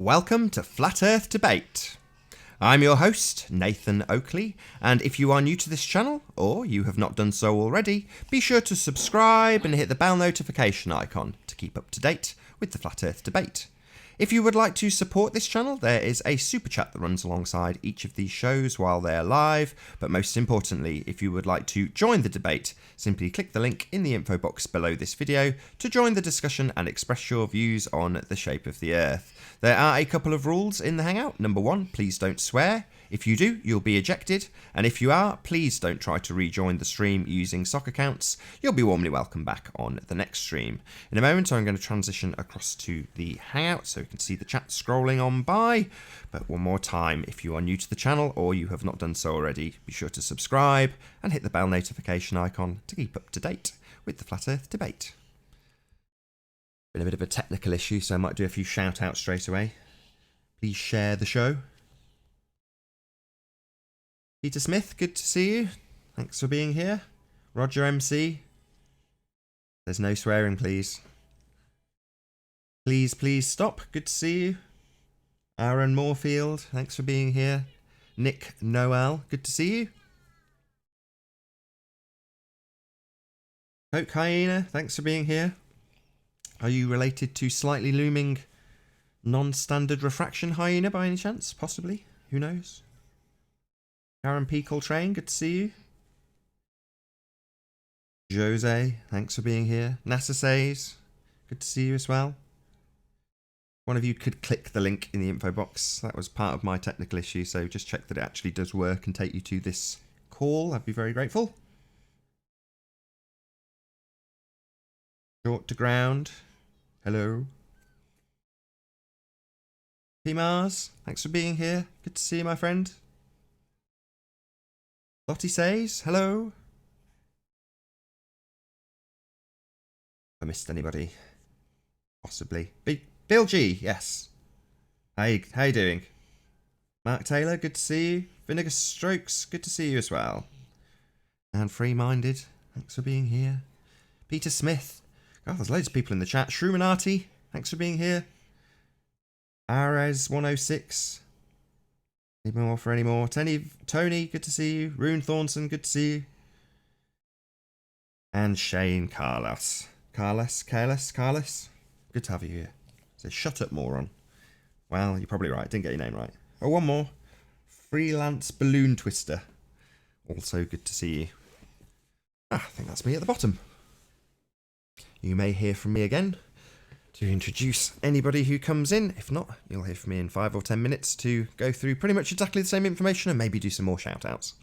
Welcome to Flat Earth Debate. I'm your host, Nathan Oakley, and if you are new to this channel, or you have not done so already, be sure to subscribe and hit the bell notification icon to keep up to date with the Flat Earth Debate. If you would like to support this channel, there is a super chat that runs alongside each of these shows while they are live, but most importantly, if you would like to join the debate, simply click the link in the info box below this video to join the discussion and express your views on the shape of the Earth. There are a couple of rules in the Hangout. Number one, please don't swear. If you do, you'll be ejected, and if you are, please don't try to rejoin the stream using sock accounts. You'll be warmly welcome back on the next stream. In a moment, I'm going to transition across to the Hangout so you can see the chat scrolling on by. But one more time, if you are new to the channel or you have not done so already, be sure to subscribe and hit the bell notification icon to keep up to date with the Flat Earth Debate. Been a bit of a technical issue, so I might do a few shout outs straight away. Please share the show. Peter Smith, good to see you. Thanks for being here. Roger MC. There's no swearing, please. Please stop. Good to see you. Aaron Moorfield, thanks for being here. Nick Noel, good to see you. Coke Hyena, thanks for being here. Are you related to slightly looming non-standard refraction hyena by any chance? Possibly. Who knows? Karen P. Coltrane, good to see you. Jose, thanks for being here. NASA Says, good to see you as well. One of you could click the link in the info box. That was part of my technical issue, so just check that it actually does work and take you to this call. I'd be very grateful. Short to ground. Hello. P. Mars, thanks for being here. Good to see you, my friend. Lottie Says, hello. If I missed anybody. Possibly. Bill G, yes. How you doing? Mark Taylor, good to see you. Vinegar Strokes, good to see you as well. And Free Minded, thanks for being here. Peter Smith. God, there's loads of people in the chat. Shruminati, thanks for being here. Ares106. Need more for any more. Tony, good to see you. Rune Thornton, good to see you. And Shane Carlos. Carlos. Good to have you here. So shut up, moron. Well, you're probably right. Didn't get your name right. Oh, one more. Freelance Balloon Twister. Also good to see you. I think that's me at the bottom. You may hear from me again to introduce anybody who comes in. If not, you'll hear from me in 5 or 10 minutes to go through pretty much exactly the same information and maybe do some more shout outs.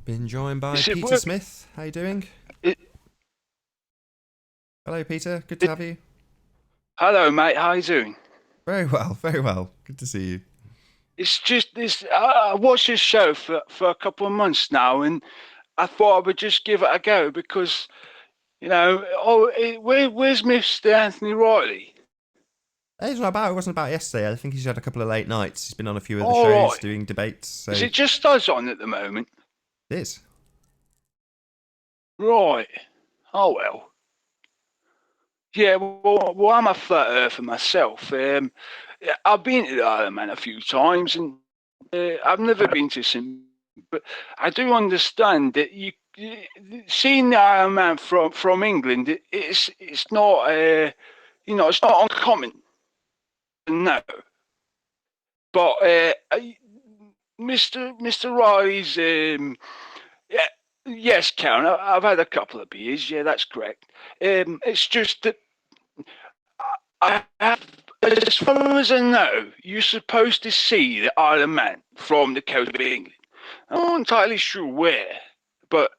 Been joined by Peter Smith. How you doing? Hello, Peter. Good to have you. Hello, mate. How you doing? Very well, very well. Good to see you. It's just this. I watched this show for a couple of months now, and I thought I would just give it a go because, you know, where's Mr. Anthony Riley? It's not about. It wasn't about yesterday. I think he's had a couple of late nights. He's been on a few other shows doing debates. So. Is it just us on at the moment? It is. Right. Oh well. Yeah. Well, I'm a flat earther myself. I've been to the Isle of Man a few times, and I've never been to some. But I do understand that seeing the Isle of Man from England, it's not it's not uncommon. No, but Mr. Riley's yeah, yes, Karen, I've had a couple of beers. Yeah, that's correct. It's just that I have, as far as I know, you're supposed to see the Isle of Man from the coast of England. I'm not entirely sure where, but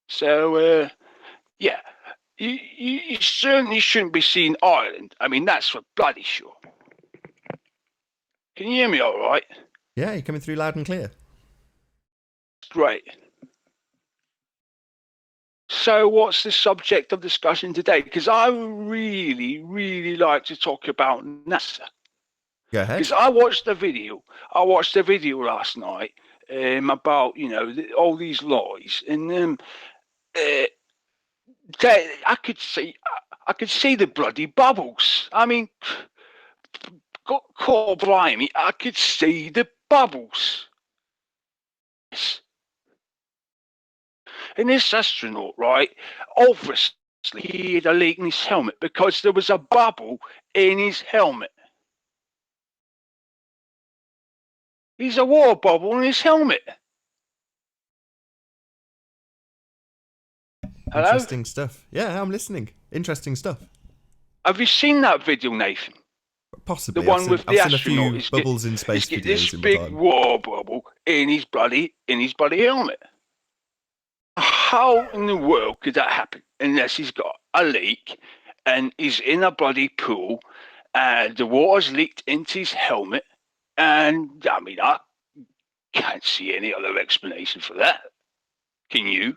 so yeah. You certainly shouldn't be seeing Ireland. I mean, that's for bloody sure. Can you hear me all right? Yeah, you're coming through loud and clear. Great. So what's the subject of discussion today? Because I really, really like to talk about NASA. Go ahead. Because I watched the video. I watched the video last night about, all these lies. And I could see the bloody bubbles. I mean, God blimey, I could see the bubbles. And this astronaut, right, obviously he had a leak in his helmet because there was a bubble in his helmet. He's a water bubble in his helmet. Hello? Interesting stuff. Yeah, I'm listening. Interesting stuff. Have you seen that video, Nathan? Possibly. The one with the I've seen astronaut. a few bubbles in space He's videos this in my big time. water bubble in his bloody helmet. How in the world could that happen unless he's got a leak and he's in a bloody pool and the water's leaked into his helmet? And I mean, I can't see any other explanation for that. Can you?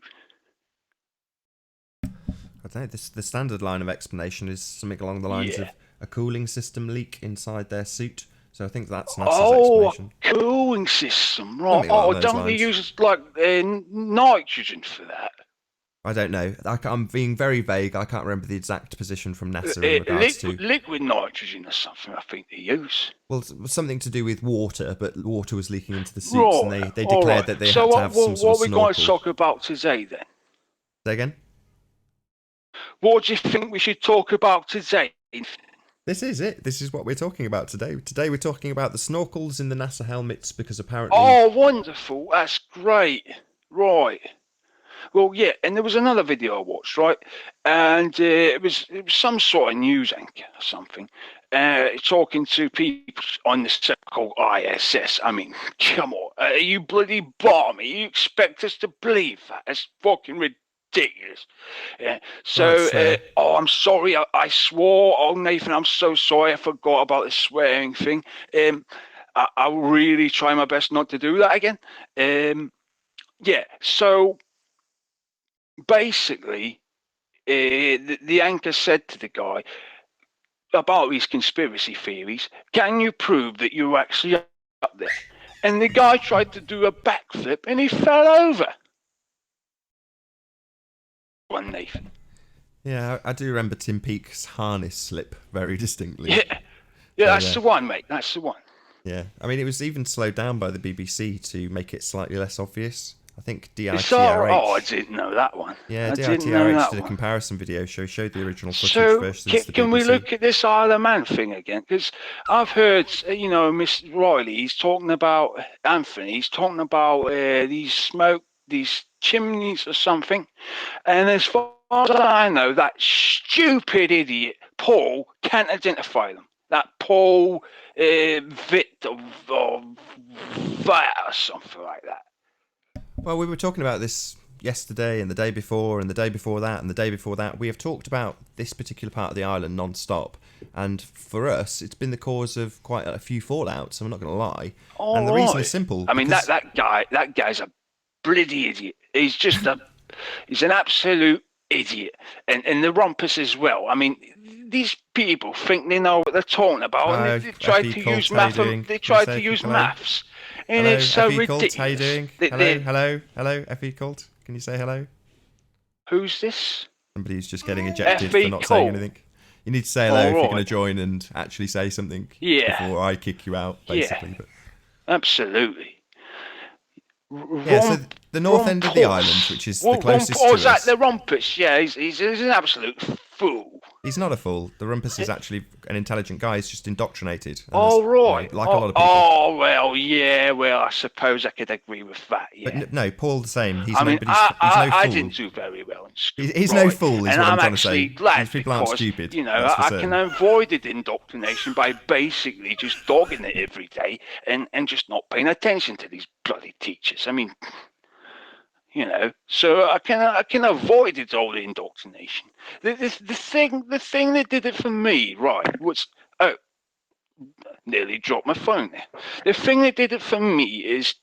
I don't know. The standard line of explanation is something along the lines of a cooling system leak inside their suit. So I think that's NASA's explanation. A cooling system, right? Don't they use like nitrogen for that? I don't know. I'm being very vague. I can't remember the exact position from NASA in regards to liquid nitrogen or something. I think they use. Well, something to do with water, but water was leaking into the suits, and they declared that they had to have some sort of snorkel. So what are we going to talk about today then? Say again? What do you think we should talk about today? This is it. This is what we're talking about today. Today we're talking about the snorkels in the NASA helmets because apparently... Oh, wonderful. That's great. Right. Well, yeah, and there was another video I watched, right? And it was some sort of news anchor or something, talking to people on the so-called ISS. I mean, come on. Are you bloody balmy? You expect us to believe that? That's fucking ridiculous. Yeah. So, I'm sorry. I swore. Oh, Nathan, I'm so sorry. I forgot about the swearing thing. I'll really try my best not to do that again. Yeah, so... basically, the anchor said to the guy about these conspiracy theories, can you prove that you're actually up there? And the guy tried to do a backflip and he fell over. One, Nathan. Yeah, I do remember Tim Peake's harness slip very distinctly. Yeah, that's the one, mate. That's the one. Yeah, I mean, it was even slowed down by the BBC to make it slightly less obvious. I think DITRH... Oh, I didn't know that one. Yeah, DITRH did a comparison video, showed the original footage versus the BBC. Can we look at this Isle of Man thing again? Because I've heard, Miss Riley, he's talking about, Anthony, he's talking about these chimneys or something. And as far as I know, that stupid idiot, Paul, can't identify them. That Paul Vitt or that or something like that. Well, we were talking about this yesterday and the day before and the day before that and the day before that. We have talked about this particular part of the island non-stop. And for us, it's been the cause of quite a few fallouts, I'm not going to lie. And the reason is simple. I mean, that guy's a bloody idiot. He's just he's an absolute idiot. And the rumpus as well. I mean, these people think they know what they're talking about. And they try to use maths. And hello, it's so Effie ridiculous. Colt, how you doing? Hello, Effie Colt. Can you say hello? Who's this? Somebody who's just getting ejected for not saying anything. You need to say hello if you're going to join and actually say something before I kick you out, basically. Yeah, absolutely. Yeah, so the north end of the island, which is the closest to us. Is that the Rumpus? Yeah, he's an absolute fool. He's not a fool. The Rumpus is actually an intelligent guy. He's just indoctrinated. Oh, right. Like a lot of people. Oh, well, yeah. Well, I suppose I could agree with that, yeah. But no, Paul the same. He's I no mean, fool. I didn't do very well in school. He's no fool, is what I'm trying to say. Glad These people aren't stupid. I can avoid the indoctrination by basically just dogging it every day and just not paying attention to these bloody teachers. I mean... so I can avoid it all the indoctrination. The thing that did it for me, right, was nearly dropped my phone there. The thing that did it for me is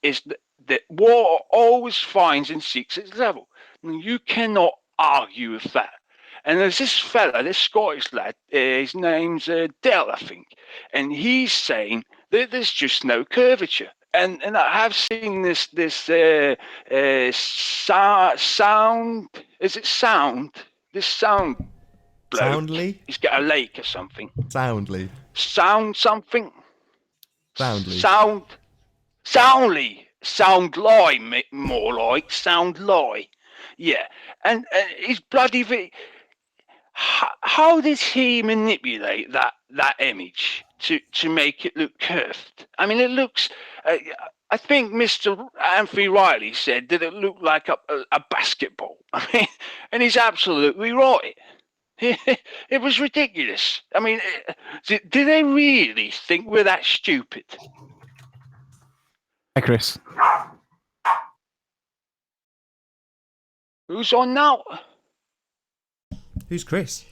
that war always finds and seeks its level. And you cannot argue with that. And there's this fella, this Scottish lad, his name's Dell, I think, and he's saying that there's just no curvature. And I have seen this sound. Is it sound? This sound bloke. Soundly? He's got a lake or something. Soundly. Sound something. Soundly. Soundly. Sound lie, more like sound lie. Yeah, and he's bloody. How did he manipulate that image to make it look curved? I mean, it looks. I think Mr. Anthony Riley said that it looked like a basketball. I mean, and he's absolutely right. It was ridiculous. I mean, do they really think we're that stupid? Hi, Chris. Who's on now? Who's Chris?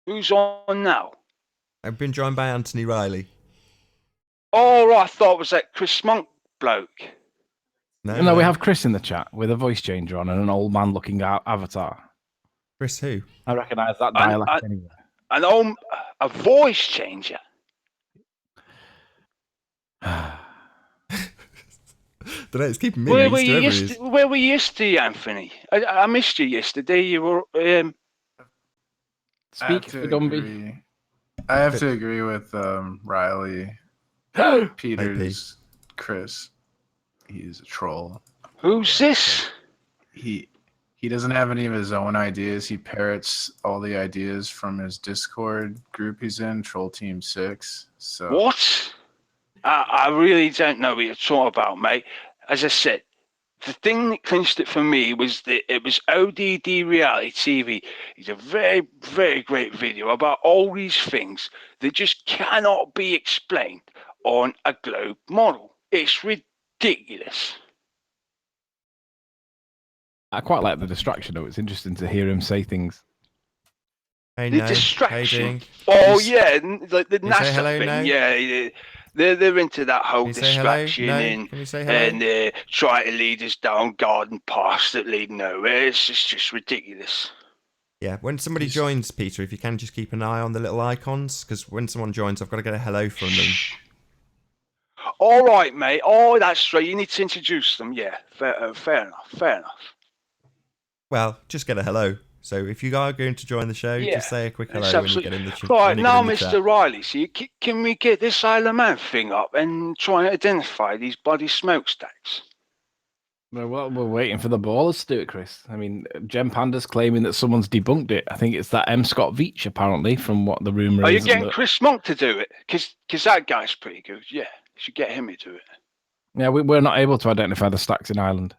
Who's on now? I've been joined by Anthony Riley. Oh, right, I thought it was that Chris Monk bloke. No, we have Chris in the chat with a voice changer on and an old man looking avatar. Chris who? I recognise that dialect anyway. A voice changer. Don't know, it's keeping me Where used were you yesterday, Anthony? I missed you yesterday. You were. Speak for Gumby. I have to agree with Riley. Peter's Chris. He's a troll. Who's this? He doesn't have any of his own ideas. He parrots all the ideas from his Discord group he's in, Troll Team 6. So What? I really don't know what you're talking about, mate. As I said, the thing that clinched it for me was that it was ODD Reality TV. It's a very, very great video about all these things that just cannot be explained on a globe model. It's ridiculous. I quite like the distraction, though. It's interesting to hear him say things. Hey, The no. distraction. Hey, Yeah, like the NASA hello, thing. no? Yeah, they're into that whole Can you say hello? distraction No? and Can you say hello? try to lead us down garden paths that lead nowhere. It's just ridiculous. Yeah, when somebody joins, Peter, if you can just keep an eye on the little icons, because when someone joins, I've got to get a hello from them. All right, mate. Oh, that's right. You need to introduce them. Yeah, fair enough. Fair enough. Well, just get a hello. So if you are going to join the show, Yeah, just say a quick hello it's when you absolutely get in the chat. right. Now, Mr. Riley, so can we get this Isle of Man thing up and try and identify these bloody smokestacks? Well, we're waiting for the ballers to do it, Chris. I mean, Gem Panda's claiming that someone's debunked it. I think it's that M. Scott Veach, apparently, from what the rumour is. Are you getting Chris Monk to do it? Because that guy's pretty good. Yeah, you should get him to do it. Yeah, we're not able to identify the stacks in Ireland.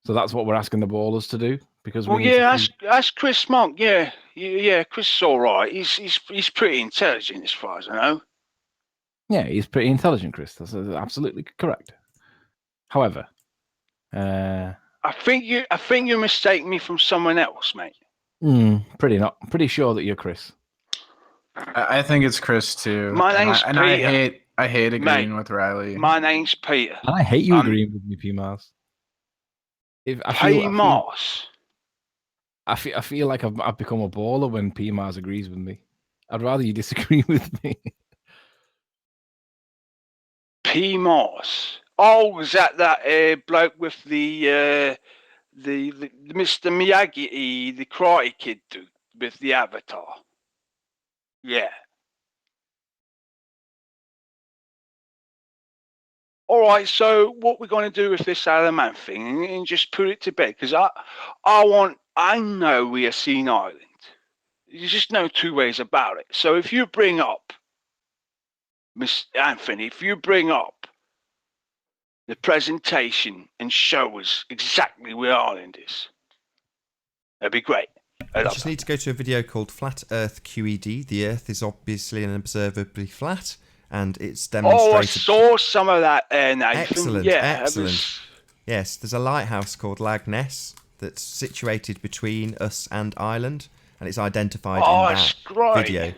So that's what we're asking the ballers to do. Because ask Chris Monk. Yeah, Chris is all right. He's pretty intelligent as far as I know. Yeah, he's pretty intelligent, Chris. That's absolutely correct. However, I think you mistake me from someone else, mate. Pretty sure that you're Chris. I think it's Chris too. My name's Peter. I hate agreeing with Riley. My name's Peter. I hate you agreeing with me, P Mars. I feel like I've become a baller when P Mars agrees with me. I'd rather you disagree with me. P Mars. Oh, was that bloke with the Mr. Miyagi, the Karate Kid dude with the avatar? Yeah. All right, so what we're going to do with this Isle of Man thing and just put it to bed, because I know we are Scene Island. There's just no two ways about it. So if you bring up, Miss Anthony, if you bring up the presentation and show us exactly where Ireland is, that'd be great. You just need to go to a video called Flat Earth QED. The Earth is obviously and observably flat, and it's demonstrated. Oh, I saw some of that, Nathan. Excellent, yeah, excellent. Yes, there's a lighthouse called Lag Ness that's situated between us and Ireland, and it's identified in that's that great. video.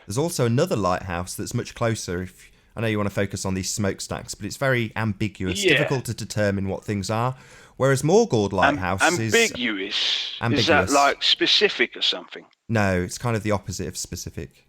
There's also another lighthouse that's much closer. I know you want to focus on these smokestacks, but it's very ambiguous, Yeah. difficult to determine what things are. Whereas Moorgold Lighthouse is ambiguous. Is ambiguous. that like specific or something? No, it's kind of the opposite of specific.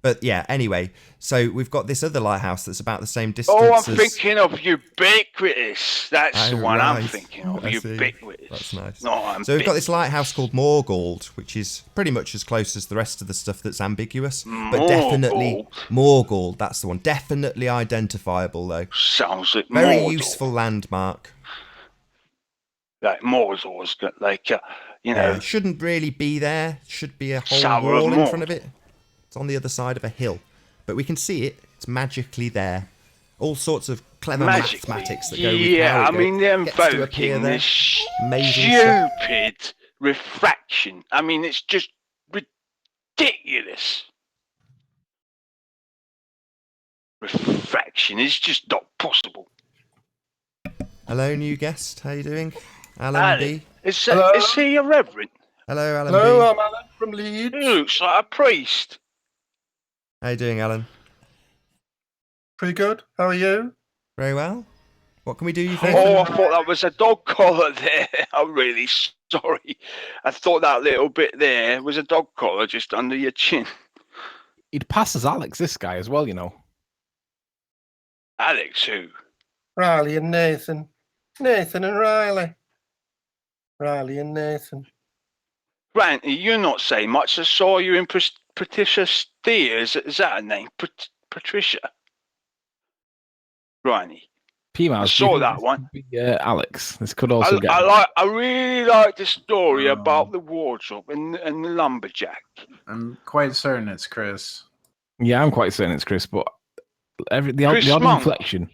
But yeah, anyway, so we've got this other lighthouse that's about the same distance Oh, I'm as... thinking of Ubiquitous. That's the one I'm right. thinking of. I see. Ubiquitous. That's nice. No, So we've got this lighthouse called Moorgold, which is pretty much as close as the rest of the stuff that's ambiguous. But definitely Moorgold, that's the one. Definitely identifiable, though. Sounds like Very Mordor. useful landmark. Like Mordor's got like, Yeah, it shouldn't really be there. Should be a whole Tower of wall in Mordor. front of it. It's on the other side of a hill. But we can see it. It's magically there. All sorts of clever mathematics that go with how it they're gets to appear invoking there. this Amazing stuff. stupid refraction. I mean, it's just ridiculous. Refraction is just not possible. Hello, new guest. How you doing? Alan B. Is Hello? he a reverend? Hello, Alan Hello, B. I'm Alan from Leeds. He looks like a priest. How you doing, Alan? Pretty good. How are you? Very well. What can we do you for? Oh, I thought that was a dog collar there. I'm really sorry. I thought that little bit there was a dog collar just under your chin. He'd pass as Alex, this guy as well, you know. Alex, who? Riley and Nathan. Nathan and Riley. Riley and Nathan. Ranty, you're not saying much. I saw you in Patricia Steers. Is that her name? Patricia? Ranty. P-Mouse, I do you saw think that this one. could be, Alex. This could also get... I really like the story about the wardrobe and the lumberjack. I'm quite certain it's Chris. Yeah, I'm quite certain it's Chris, but the Chris odd Monk. inflection.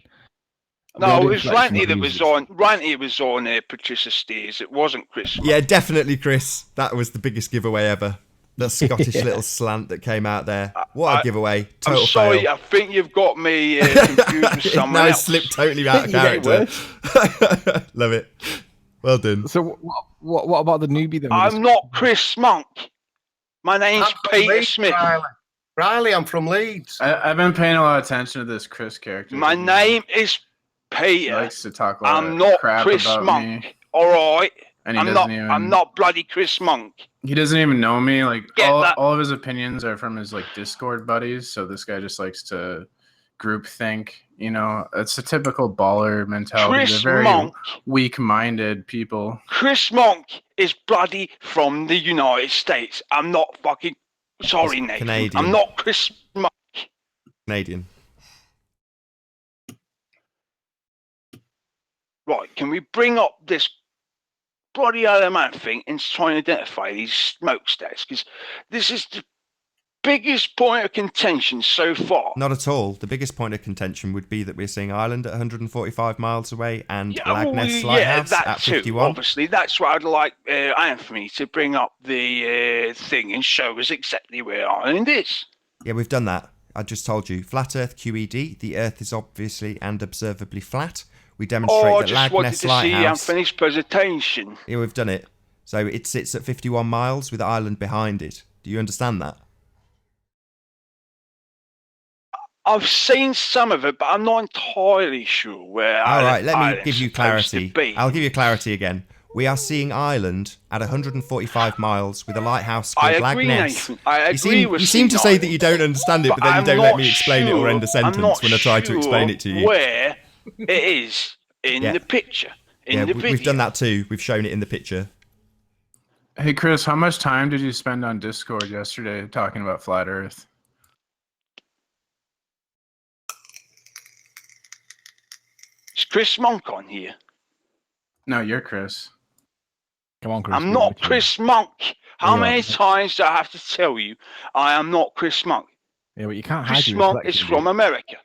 No, The it odd was inflection Ranty of that music. was on. Ranty was on Patricia Steers. It wasn't Chris. Yeah, definitely Chris. That was the biggest giveaway ever. That Scottish Yeah. little slant that came out there. What a giveaway. I'm Total sorry. fail. I think you've got me confused with someone No, else. slipped totally out of You're getting character. Love it. Well done. So what about the newbie then? I'm not Chris Monk. My name's I'm from Peter Leeds, Smith. Riley. Riley, I'm from Leeds. I've been paying a lot of attention to this Chris character. My name is He Peter. likes to talk a lot I'm of not crap Chris about Monk. me. All right. And he I'm doesn't not. even. I'm not bloody Chris Monk. He doesn't even know me. Like Get that. all of his opinions are from his like Discord buddies. So this guy just likes to group think. You know, it's a typical baller mentality. Chris They're very Monk. weak-minded people. Chris Monk is bloody from the United States. I'm not fucking. Sorry, He's Nathan. Canadian. I'm not Chris Monk. Canadian. Right, can we bring up this bloody other man thing and try and identify these smokestacks? Because this is the biggest point of contention so far. Not at all. The biggest point of contention would be that we're seeing Ireland at 145 miles away and Lagness Lighthouse that at too. 51. Obviously, that's why I'd like Anthony to bring up the thing and show us exactly where Ireland is. Yeah, we've done that. I just told you. Flat Earth QED. The Earth is obviously and observably flat. We demonstrate Oh, I that just wanted Lagness to see Lighthouse... Anthony's presentation. Yeah, we've done it. So it sits at 51 miles with Ireland behind it. Do you understand that? I've seen some of it, but I'm not entirely sure where. All right, let me Ireland's give you supposed to clarity. be. I'll give you clarity again. We are seeing Ireland at 145 miles with a lighthouse I called agree, Lagness. Nathan. I agree with You seem to say that you don't understand it, but then you I'm don't let not me explain it or end a sure- I'm sentence not when I try to sure explain it to you. Where it is in Yeah. the picture, in Yeah, the video. we've done that too. We've shown it in the picture. Hey Chris, how much time did you spend on Discord yesterday talking about flat Earth? Is Chris Monk on here? No, you're Chris. Come on, Chris. I'm we're not with you. Chris Monk. How You are. many times do I have to tell you I am not Chris Monk? Yeah, but you can't hide Chris your Monk is reflection, from dude. America.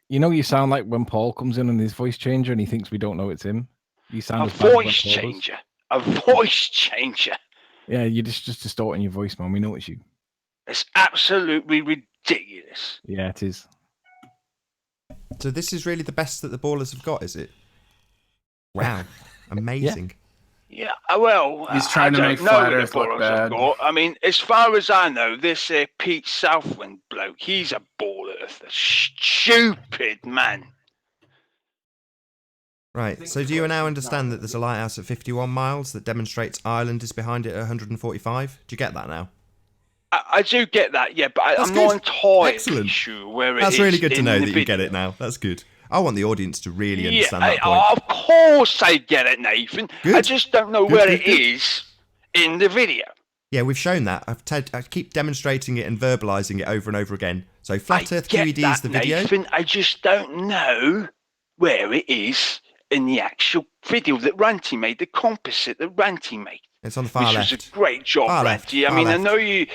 You know, you sound like when Paul comes in and his voice changer and he thinks we don't know it's him. You sound A as bad as when voice Paul does. changer. A voice changer. Yeah, you're just distorting your voice, man. We know it's you. It's absolutely ridiculous. Yeah, it is. So this is really the best that the Ballers have got, is it? Wow, amazing. Yeah, well, He's trying I to don't make know Flat the Earth look bollocks bad. I've got. I mean, as far as I know, this Pete Southwind bloke, he's a ball earther. Stupid man. Right, so do you now understand that there's a lighthouse at 51 miles that demonstrates Ireland is behind it at 145? Do you get that now? I do get that, yeah, but That's I'm good. not entirely Excellent. sure where it is. That's really good to in know the that you get video. it now. That's good. I want the audience to really Yeah, understand that point. of course they get it, Nathan. Good. I just don't know Good, where good, it good. is in the video. Yeah, we've shown that. I keep demonstrating it and verbalising it over and over again. So Flat I Earth get QED that, is the video. Nathan. I just don't know where it is in the actual video that Ranty made, the composite that Ranty made. It's on the far which left. was a great job, Far left, Ranty. I far mean, left. I know you.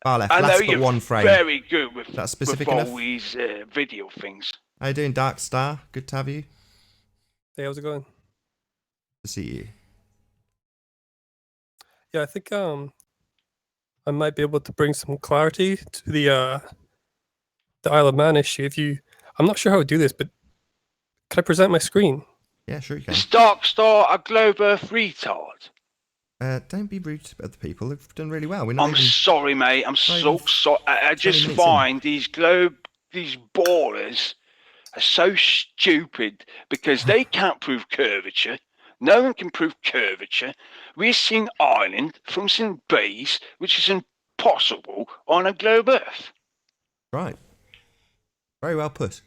Far left. I know Last but you're one frame. very good with That's specific all enough? these video things. How you doing, Dark Star? Good to have you. Hey, how's it going? To see you. Yeah, I think I might be able to bring some clarity to the Isle of Man issue. I'm not sure how to do this, but can I present my screen? Yeah, sure you can. Is Dark Star a globe Earth retard? Don't be rude to other people. They've done really well. We're not I'm even... sorry, mate. I'm so even sorry. I 20 just minutes in. find these ballers are so stupid because they can't prove curvature. No one can prove curvature. We're seeing Ireland from St. B's, which is impossible on a globe Earth. Right. Very well put.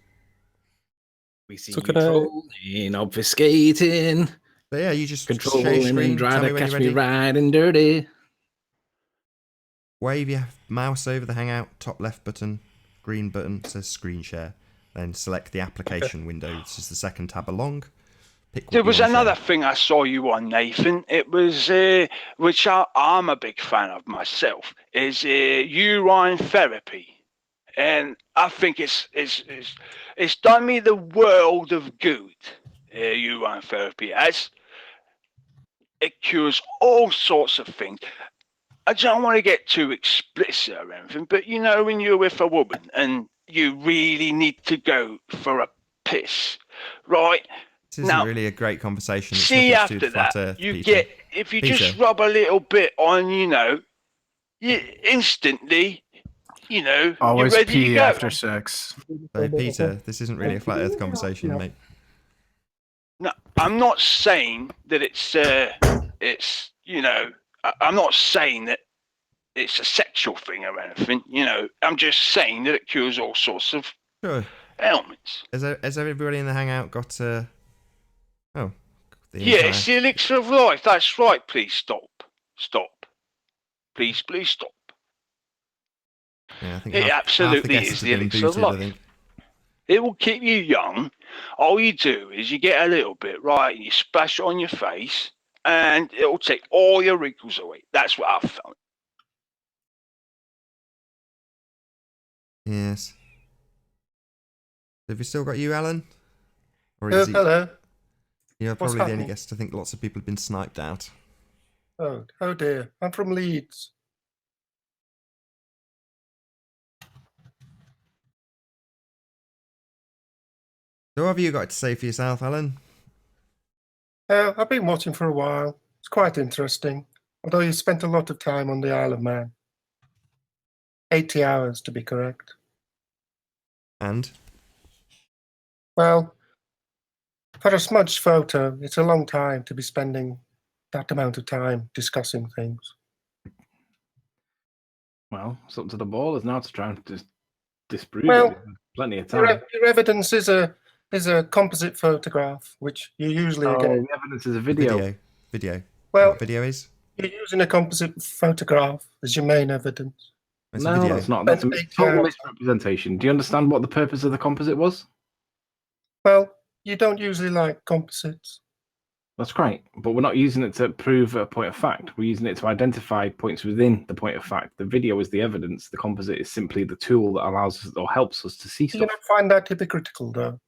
We see So you can I- trolling, obfuscating, But yeah, you just share controlling screen, and tell trying me to when catch you're me ready. riding dirty. Wave your mouse over the Hangout, top left button, green button, says screen share. Then select the application window. This is the second tab along. Pick what There you was want to another share. thing I saw you on, Nathan. It was, which I'm a big fan of myself, is urine therapy. And I think it's done me the world of good, urine therapy, as it cures all sorts of things. I don't want to get too explicit or anything, but you know when you're with a woman and you really need to go for a piss, right? This isn't Now, really a great conversation. It's see, nothing to do after with Flat that, Earth, you Peter. get, if you Peter. just rub a little bit on, you instantly, you're Always ready to pee go. after sex. So, Peter, this isn't really a Flat Earth conversation, mate. No, I'm not saying that I'm not saying that it's a sexual thing or anything. I'm just saying that it cures all sorts of Sure. ailments. Has everybody in the Hangout got... Oh. The Yeah, entire- it's the elixir of life. That's right. Please stop. Stop. Please stop. Yeah, I think It half the absolutely guests is have the been elixir of booted, I life. think. It will keep you young. All you do is you get a little bit, right, and you splash it on your face, and it will take all your wrinkles away. That's what I've found. Yes. Have we still got you, Alan? Or Oh, is he... hello. You're What's probably the only happening? guest. I think lots of people have been sniped out. Oh dear. I'm from Leeds. So what have you got to say for yourself, Alan? I've been watching for a while. It's quite interesting. Although you spent a lot of time on the Isle of Man. 80 hours to be correct. And? Well, for a smudged photo, it's a long time to be spending that amount of time discussing things. Well, it's up to the ballers now to try and disprove Well, it. There's plenty of Your, time. your evidence is a composite photograph, which you usually Oh, get. the evidence is a video. Video. Well, What video is? you're using a composite photograph as your main evidence. It's a No, video. that's not. That's a Spent 8 total hours. misrepresentation. Do you understand what the purpose of the composite was? Well, you don't usually like composites. That's great, but we're not using it to prove a point of fact. We're using it to identify points within the point of fact. The video is the evidence. The composite is simply the tool that allows us or helps us to see Do you stuff. not find that hypocritical, though?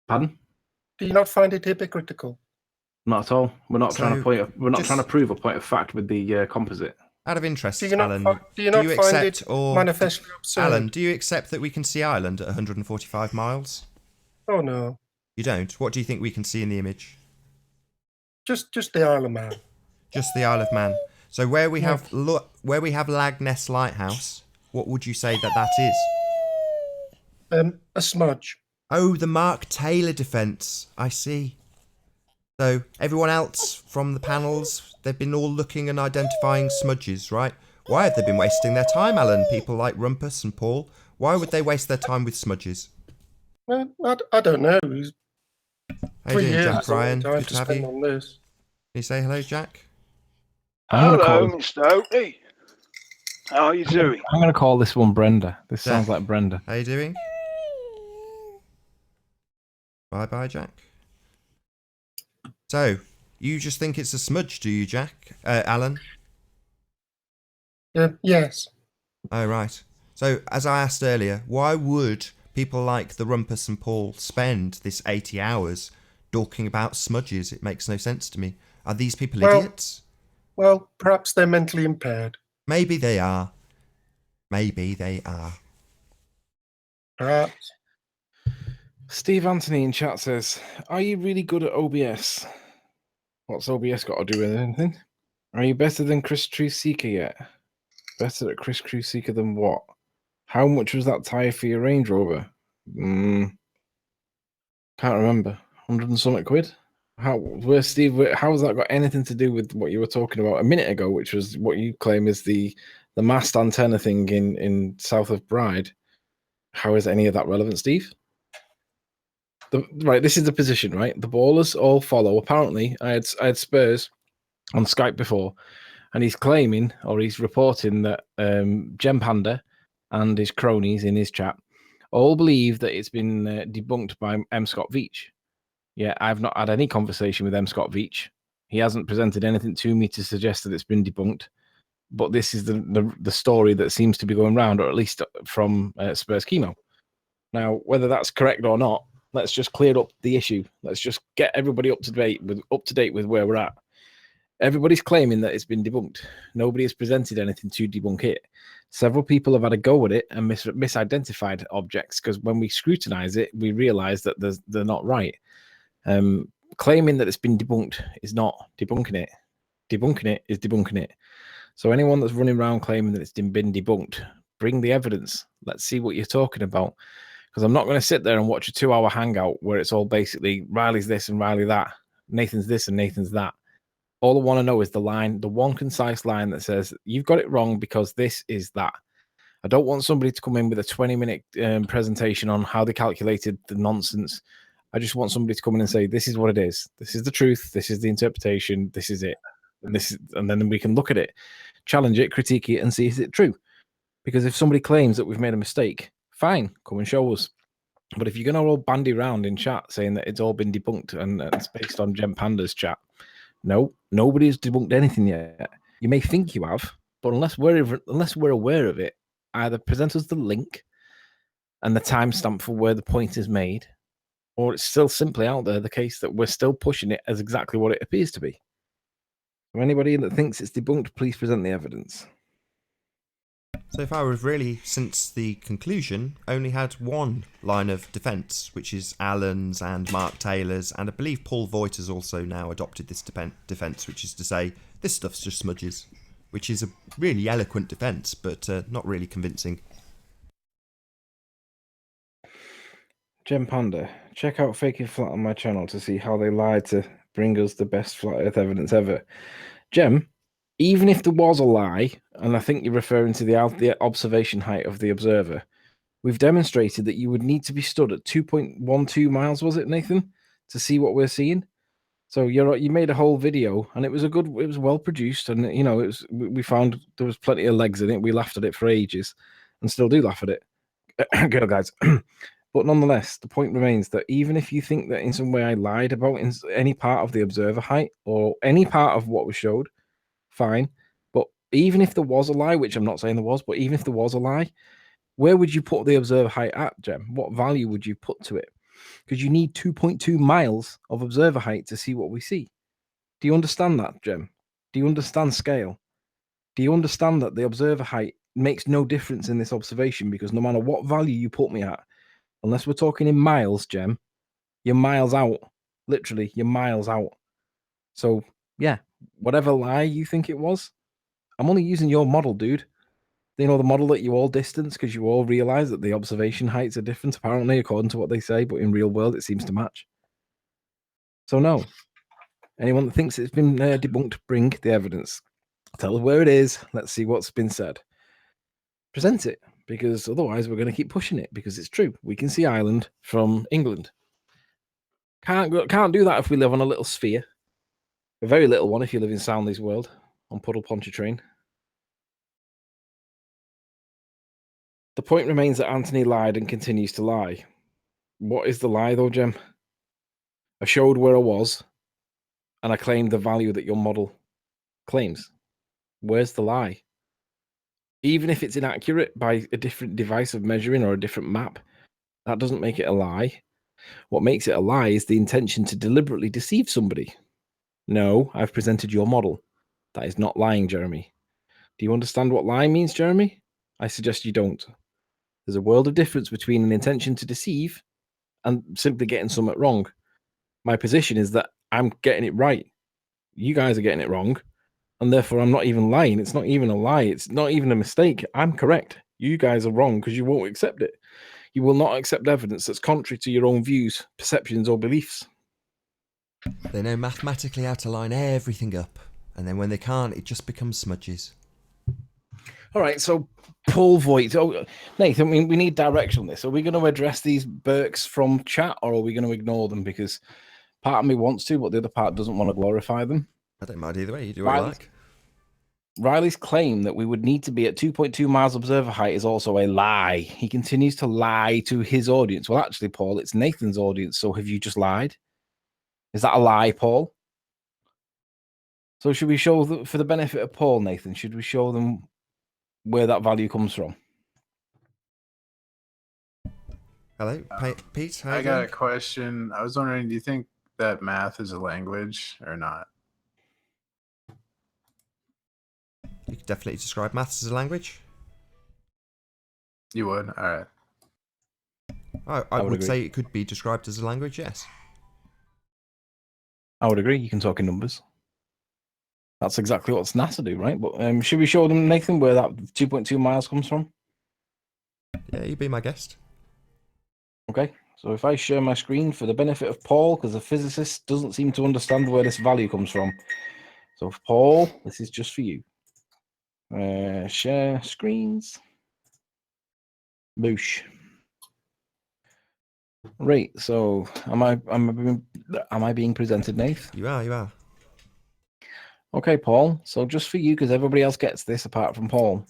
Pardon? Do you not find it hypocritical? Not at all. We're not trying So, to we're not trying to just- prove a point of fact with the composite. Out of interest, Do you not, Alan, do you not find accept it or... manifestly absurd? Alan, do you accept that we can see Ireland at 145 miles? Oh, no. You don't? What do you think we can see in the image? Just the Isle of Man. Just the Isle of Man. So where we Yeah. have Lagness Lighthouse, what would you say that is? A smudge. Oh, the Mark Taylor defence. I see. So everyone else from the panels, they've been all looking and identifying smudges, right? Why have they been wasting their time, Alan? People like Rumpus and Paul. Why would they waste their time with smudges? Well, I don't know. It's How you 3 doing, years Jack is a long Ryan? time Good to to have spend you. on this. Can you say hello, Jack? I'm gonna Hello, call Mr. Oakley. How are you doing? I'm going to call this one Brenda. This Jack. sounds like Brenda. How you doing? Bye-bye, Jack. So, you just think it's a smudge, do you, Jack? Alan? Yes. Oh, right. So, as I asked earlier, why would people like the Rumpus and Paul spend this 80 hours talking about smudges? It makes no sense to me. Are these people Well- idiots? Well, perhaps they're mentally impaired. Maybe they are. Maybe they are. Perhaps. Steve Anthony in chat says, "Are you really good at OBS? What's OBS got to do with anything? Are you better than Chris True Seeker yet? Better at Chris True Seeker than what? How much was that tyre for your Range Rover? Can't remember. 100 and something quid. Steve? How has that got anything to do with what you were talking about a minute ago, which was what you claim is the mast antenna thing in south of Bride? How is any of that relevant, Steve? Right, this is the position, right? The ballers all follow. Apparently, I had Spurs on Skype before, and he's claiming or he's reporting that Gem Panda and his cronies in his chat all believe that it's been debunked by M. Scott Veach. Yeah, I've not had any conversation with M. Scott Veach. He hasn't presented anything to me to suggest that it's been debunked. But this is the story that seems to be going around, or at least from Spurs Chemo. Now, whether that's correct or not, let's just clear up the issue. Let's just get everybody up to date with where we're at. Everybody's claiming that it's been debunked. Nobody has presented anything to debunk it. Several people have had a go at it and misidentified objects, because when we scrutinize it, we realize that they're not right. Claiming that it's been debunked is not debunking it. Debunking it is debunking it. So anyone that's running around claiming that it's been debunked, bring the evidence. Let's see what you're talking about. Because I'm not going to sit there and watch a 2-hour hangout where it's all basically Riley's this and Riley that, Nathan's this and Nathan's that. All I want to know is the line, the one concise line that says, you've got it wrong because this is that. I don't want somebody to come in with a 20-minute presentation on how they calculated the nonsense. I just want somebody to come in and say, this is what it is. This is the truth. This is the interpretation. This is it. And then we can look at it, challenge it, critique it, and see is it true. Because if somebody claims that we've made a mistake, fine, come and show us. But if you're going to all bandy around in chat saying that it's all been debunked and it's based on Gem Panda's chat, no, nobody's debunked anything yet. You may think you have, but unless we're aware of it, either present us the link and the timestamp for where the point is made, or it's still simply out there the case that we're still pushing it as exactly what it appears to be. So anybody that thinks it's debunked, please present the evidence. So far, we've really, since the conclusion, only had one line of defence, which is Alan's and Mark Taylor's, and I believe Paul Voigt has also now adopted this defence, which is to say, this stuff's just smudges, which is a really eloquent defence, but not really convincing. Gem Panda, check out Faking Flat on my channel to see how they lied to bring us the best flat earth evidence ever. Gem, even if there was a lie, and I think you're referring to the observation height of the observer, we've demonstrated that you would need to be stood at 2.12 miles, was it, Nathan, to see what we're seeing? So you made a whole video, and it was well produced, and we found there was plenty of legs in it. We laughed at it for ages, and still do laugh at it, girl guys. But nonetheless, the point remains that even if you think that in some way I lied about any part of the observer height or any part of what was showed, fine. But even if there was a lie, which I'm not saying there was, but even if there was a lie, where would you put the observer height at, Gem? What value would you put to it? Because you need 2.2 miles of observer height to see what we see. Do you understand that, Gem? Do you understand scale? Do you understand that the observer height makes no difference in this observation? Because no matter what value you put me at, unless we're talking in miles, Gem, You're miles out. Literally, you're miles out. So, yeah, whatever lie you think it was, I'm only using your model, dude. You know, the model that you all distance because you all realize that the observation heights are different, apparently, according to what they say, but in real world, it seems to match. So, no. Anyone that thinks it's been debunked, bring the evidence. Tell us where it is. Let's see what's been said. Present it, because otherwise we're going to keep pushing it, because it's true. We can see Ireland from England. Can't do that if we live on a little sphere. A very little one if you live in Soundley's world on Puddle Pontchartrain. The point remains that Anthony lied and continues to lie. What is the lie, though, Jem? I showed where I was, and I claimed the value that your model claims. Where's the lie? Even if it's inaccurate by a different device of measuring or a different map, that doesn't make it a lie. What makes it a lie is the intention to deliberately deceive somebody. No, I've presented your model. That is not lying, Jeremy. Do you understand what lie means, Jeremy? I suggest you don't. There's a world of difference between an intention to deceive and simply getting something wrong. My position is that I'm getting it right. You guys are getting it wrong, and therefore I'm not even lying. It's not even a lie. It's not even a mistake. I'm correct. You guys are wrong because you won't accept it. You will not accept evidence that's contrary to your own views, perceptions, or beliefs. They know mathematically how to line everything up, and then when they can't, it just becomes smudges. All right, so Paul Voigt. Oh, Nathan, we need direction on this. Are we going to address these Burks from chat, or are we going to ignore them? Because part of me wants to, but the other part doesn't want to glorify them. I don't mind either way. You do what you like. Riley's claim that we would need to be at 2.2 miles observer height is also a lie. He continues to lie to his audience. Well, actually, Paul, it's Nathan's audience, so have you just lied? Is that a lie, Paul? So should we show, for the benefit of Paul, Nathan, should we show them where that value comes from? Hello, Pete. How I you got doing? a question. I was wondering, do you think that math is a language or not? You could definitely describe maths as a language. You would? All right. I would would agree. say it could be described as a language, yes. I would agree. You can talk in numbers. That's exactly what NASA do, right? But should we show them, Nathan, where that 2.2 miles comes from? Yeah, you be my guest. Okay. So if I share my screen for the benefit of Paul, because the physicist doesn't seem to understand where this value comes from. So Paul, this is just for you. Share screens. Boosh. Right. So am I being presented, Nath? You are. Okay, Paul. So just for you, because everybody else gets this apart from Paul,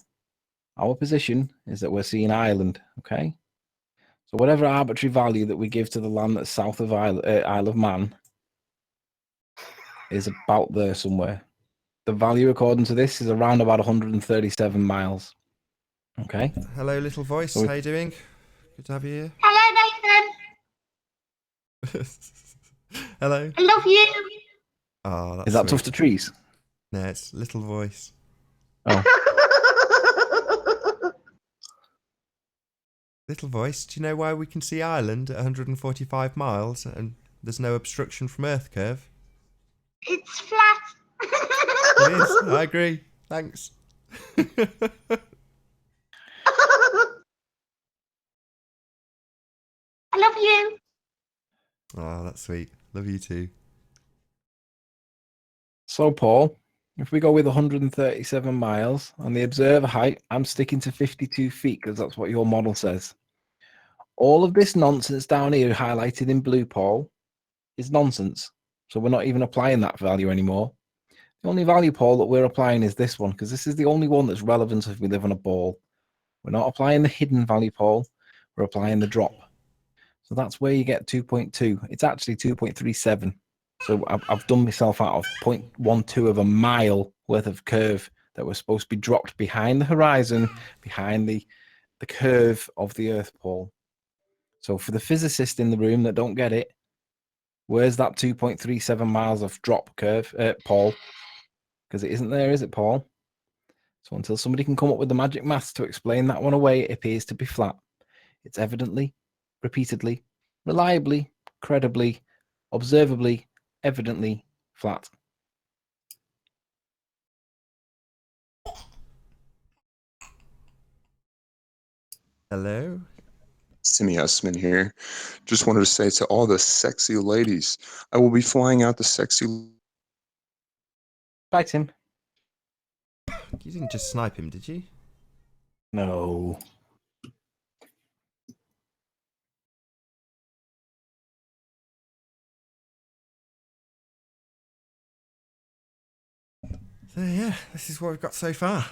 our position is that we're seeing Ireland. Okay. So whatever arbitrary value that we give to the land that's south of Isle of Man is about there somewhere. The value, according to this, is around about 137 miles. Okay. Hello, little voice. So How you doing? Good to have you here. Hello, Nathan. Hello. I love you. Oh, that's is that sweet. tough to trees? No, it's little voice. Oh, Little voice. Do you know why we can see Ireland at 145 miles and there's no obstruction from Earth curve? It's flat. It is. I agree. Thanks. I love you. Oh, that's sweet. Love you too. so Paul, if we go with 137 miles and the observer height, I'm sticking to 52 feet because that's what your model says. All of this nonsense down here highlighted in blue, Paul, is nonsense. So we're not even applying that value anymore. The only value, Paul, that we're applying is this one, because this is the only one that's relevant if we live on a ball. We're not applying the hidden value, Paul. We're applying the drop. So that's where you get 2.2. It's actually 2.37. So I've done myself out of 0.12 of a mile worth of curve that was supposed to be dropped behind the horizon, behind the curve of the Earth, Paul. So for the physicist in the room that don't get it, where's that 2.37 miles of drop curve, Paul? Because it isn't there, is it, Paul? So until somebody can come up with the magic maths to explain that one away, it appears to be flat. It's evidently, repeatedly, reliably credibly, observably, evidently flat. Hello? Simi Husman here. Just wanted to say to all the sexy ladies, I will be flying out the sexy. Bye, Tim. You didn't just snipe him, did you? No. So yeah, this is what we've got so far.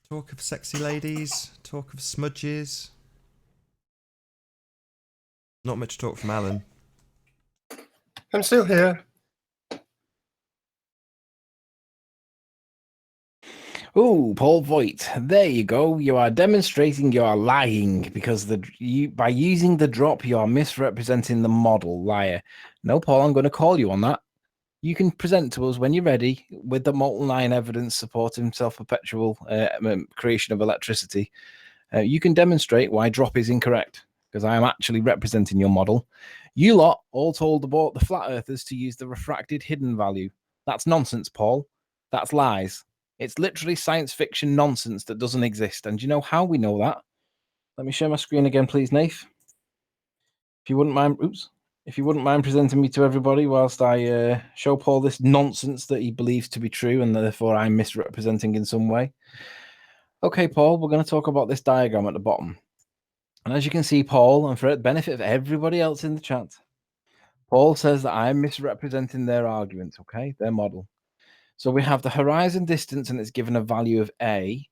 Talk of sexy ladies, talk of smudges. Not much talk from Alan. I'm still here. Oh, Paul Voigt. There you go. You are demonstrating you are lying because by using the drop, you are misrepresenting the model. Liar. No, Paul, I'm going to call you on that. You can present to us when you're ready with the molten iron evidence supporting self-perpetual creation of electricity. You can demonstrate why drop is incorrect because I am actually representing your model. You lot all told the flat earthers to use the refracted hidden value. That's nonsense, Paul. That's lies. It's literally science fiction nonsense that doesn't exist. And do you know how we know that? Let me share my screen again, please, Nath. If you wouldn't mind, if you wouldn't mind presenting me to everybody whilst I show Paul this nonsense that he believes to be true and therefore I'm misrepresenting in some way. Okay, Paul, we're going to talk about this diagram at the bottom. And as you can see, Paul, and for the benefit of everybody else in the chat, Paul says that I'm misrepresenting their arguments, okay, their model. So we have the horizon distance and it's given a value of A.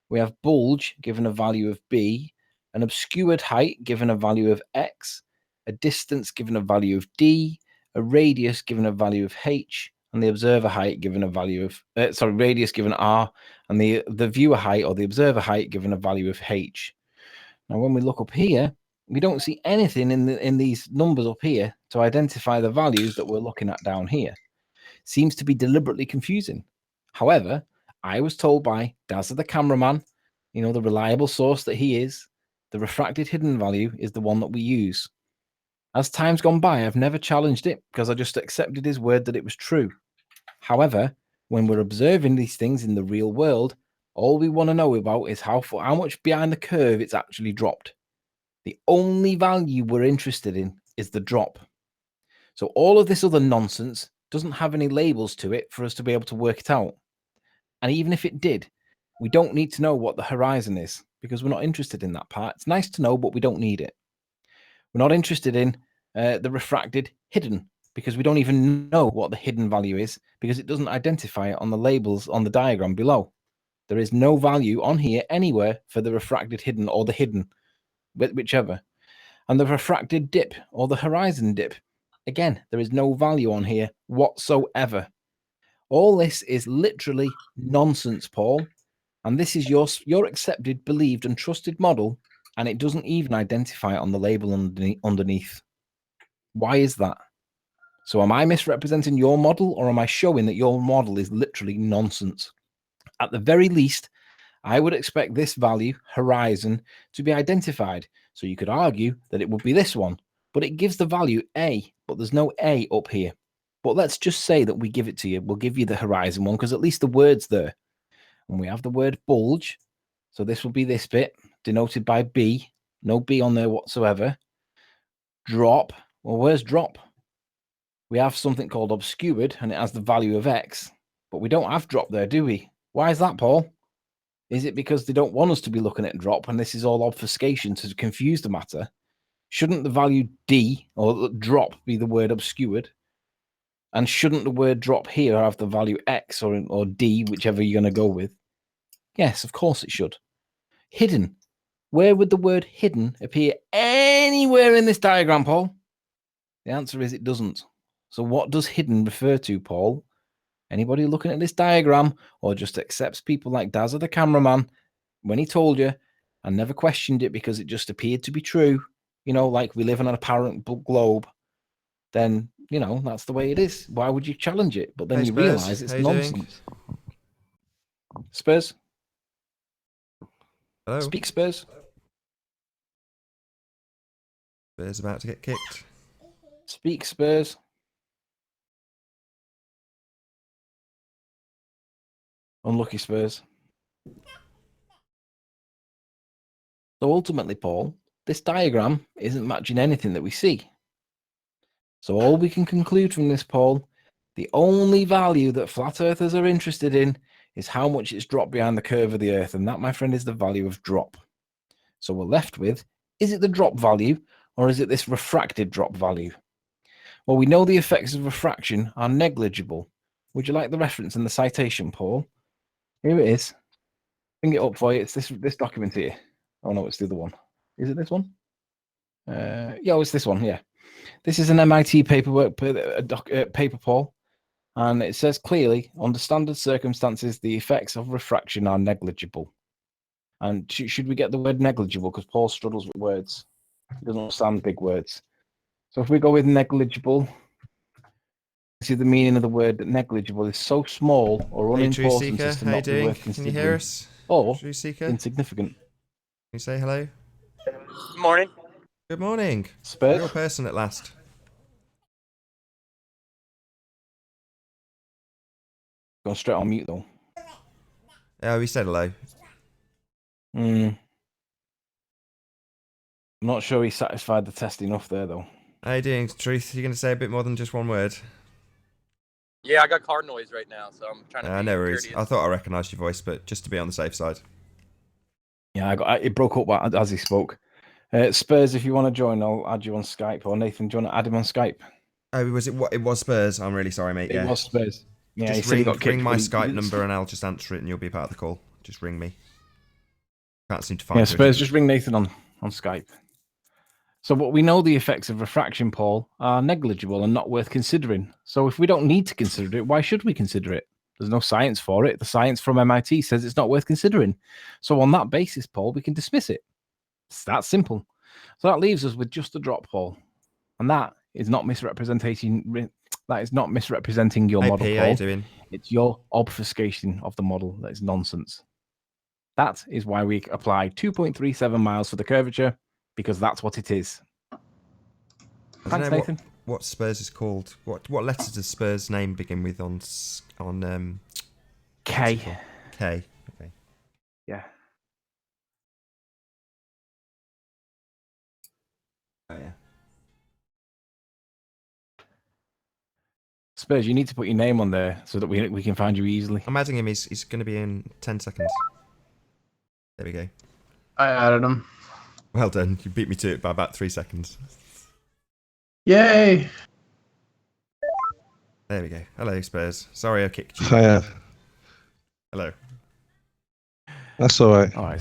We have bulge given a value of B, an obscured height given a value of X, a distance given a value of D, a radius given a value of H, and the observer height given a value of, radius given R, and the viewer height or the observer height given a value of H. Now, when we look up here, we don't see anything in these numbers up here to identify the values that we're looking at down here. Seems to be deliberately confusing. However, I was told by Dazza the cameraman, you know, the reliable source that he is, the refracted hidden value is the one that we use. As time's gone by, I've never challenged it because I just accepted his word that it was true. However, when we're observing these things in the real world, all we want to know about is how much behind the curve it's actually dropped. The only value we're interested in is the drop. So all of this other nonsense doesn't have any labels to it for us to be able to work it out. And even if it did, we don't need to know what the horizon is because we're not interested in that part. It's nice to know, but we don't need it. We're not interested in the refracted hidden because we don't even know what the hidden value is because it doesn't identify it on the labels on the diagram below. There is no value on here anywhere for the refracted hidden or the hidden, whichever. And the refracted dip or the horizon dip, again, there is no value on here whatsoever. All this is literally nonsense, Paul. And this is your accepted, believed, and trusted model, and it doesn't even identify it on the label underneath. Why is that? So am I misrepresenting your model, or am I showing that your model is literally nonsense? At the very least, I would expect this value, horizon, to be identified. So you could argue that it would be this one, but it gives the value A, but there's no A up here. But let's just say that we give it to you. We'll give you the horizon one because at least the word's there. And we have the word bulge. So this will be this bit denoted by B. No B on there whatsoever. Drop. Well, where's drop? We have something called obscured and it has the value of X, but we don't have drop there, do we? Why is that, Paul? Is it because they don't want us to be looking at drop and this is all obfuscation to confuse the matter? Shouldn't the value D or drop be the word obscured? And shouldn't the word drop here have the value X or D, whichever you're going to go with? Yes, of course it should. Hidden. Where would the word hidden appear anywhere in this diagram, Paul? The answer is it doesn't. So what does hidden refer to, Paul? Anybody looking at this diagram or just accepts people like Dazza the cameraman when he told you and never questioned it because it just appeared to be true, you know, like we live on an apparent globe, then, you know, that's the way it is. Why would you challenge it? But then Hey, you Spurs. realize it's How you doing? nonsense. Spurs? Hello? Speak, Spurs. Spurs about to get kicked. Speak, Spurs. Unlucky Spurs. So ultimately, Paul, this diagram isn't matching anything that we see. So all we can conclude from this, Paul, the only value that flat earthers are interested in is how much it's dropped behind the curve of the earth. And that, my friend, is the value of drop. So we're left with, is it the drop value or is it this refracted drop value? Well, we know the effects of refraction are negligible. Would you like the reference and the citation, Paul? Here it is. Bring it up for you. It's this document here. Oh, no, it's the other one. Is it this one? Yeah, it's this one, yeah. This is an MIT paperwork, paper, Paul, and it says clearly, under standard circumstances, the effects of refraction are negligible. And should we get the word negligible? Because Paul struggles with words. He doesn't understand big words. So if we go with negligible, this is the meaning of the word that negligible is so small or Hey, unimportant Seeker, as to how you not be doing? worth Can you considering. hear us? Or Seeker, insignificant. can you say hello? Good morning. Good morning. Spurs? Real person at last. Going straight on mute though. Oh, we said hello. I'm not sure he satisfied the test enough there though. How you doing, Truth? You're going to say a bit more than just one word? Yeah, I got car noise right now, so I'm trying to be No worries. courteous. I thought I recognised your voice, but just to be on the safe side. Yeah, it broke up as he spoke. Spurs, if you want to join, I'll add you on Skype. Or Nathan, do you want to add him on Skype? Oh, was it what? It was Spurs. I'm really sorry, mate. It was Spurs. Yeah, he just said he got kicked. ring my but Skype number and I'll just answer it and you'll be part of the call. Just ring me. Can't seem to find Yeah, you. Spurs, just ring Nathan on Skype. So what we know the effects of refraction, Paul, are negligible and not worth considering. So if we don't need to consider it, why should we consider it? There's no science for it. The science from MIT says it's not worth considering. So on that basis, Paul, we can dismiss it. It's that simple. So that leaves us with just a drop, Paul. And that is not misrepresenting. That is not misrepresenting your model, Paul. Paul. How you doing? It's your obfuscation of the model that is nonsense. That is why we apply 2.37 miles for the curvature, because that's what it is. Thanks, Nathan. What Spurs is called? What letters does Spurs' name begin with on K. K. Okay. Yeah. Oh yeah. Spurs, you need to put your name on there so that we can find you easily. I'm adding him. He's going to be in 10 seconds. There we go. I added him. Well done. You beat me to it by about 3 seconds. Yay! There we go. Hello, Spurs. Sorry I kicked you. Hiya. Hello. That's all right. All right.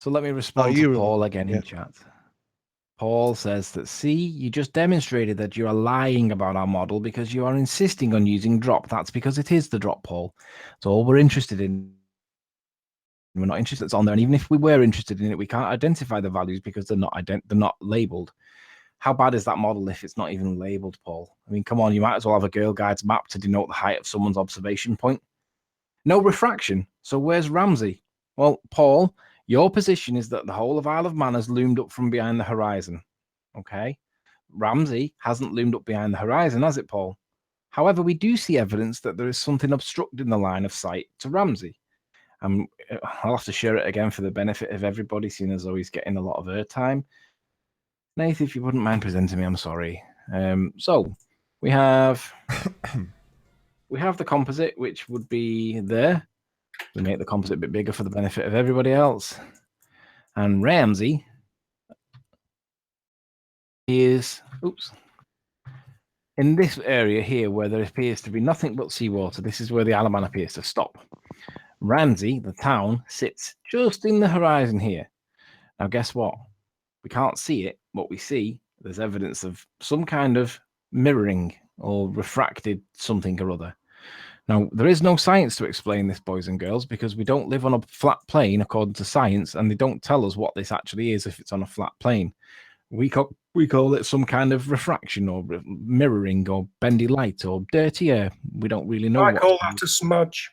So let me respond to Paul again in chat. Paul says that, see, you just demonstrated that you are lying about our model because you are insisting on using drop. That's because it is the drop, Paul. So all we're interested in, we're not interested it's on there. And even if we were interested in it, we can't identify the values because they're not labeled. How bad is that model if it's not even labeled, Paul? I mean, come on, you might as well have a Girl Guides map to denote the height of someone's observation point. No refraction. So where's Ramsey? Well, Paul, your position is that the whole of Isle of Man has loomed up from behind the horizon. Okay? Ramsey hasn't loomed up behind the horizon, has it, Paul? However, we do see evidence that there is something obstructing the line of sight to Ramsey. I'll have to share it again for the benefit of everybody, seeing as though he's getting a lot of airtime. Nathan, if you wouldn't mind presenting me, I'm sorry. So we have the composite, which would be there. We make the composite a bit bigger for the benefit of everybody else. And Ramsey is, in this area here where there appears to be nothing but seawater. This is where the Isle of Man appears to stop. Ramsey, the town, sits just in the horizon here. Now, guess what? We can't see it, but we see there's evidence of some kind of mirroring or refracted something or other. Now, there is no science to explain this, boys and girls, because we don't live on a flat plane according to science, and they don't tell us what this actually is if it's on a flat plane. We call it some kind of refraction or mirroring or bendy light or dirty air. We don't really know. I call that a smudge.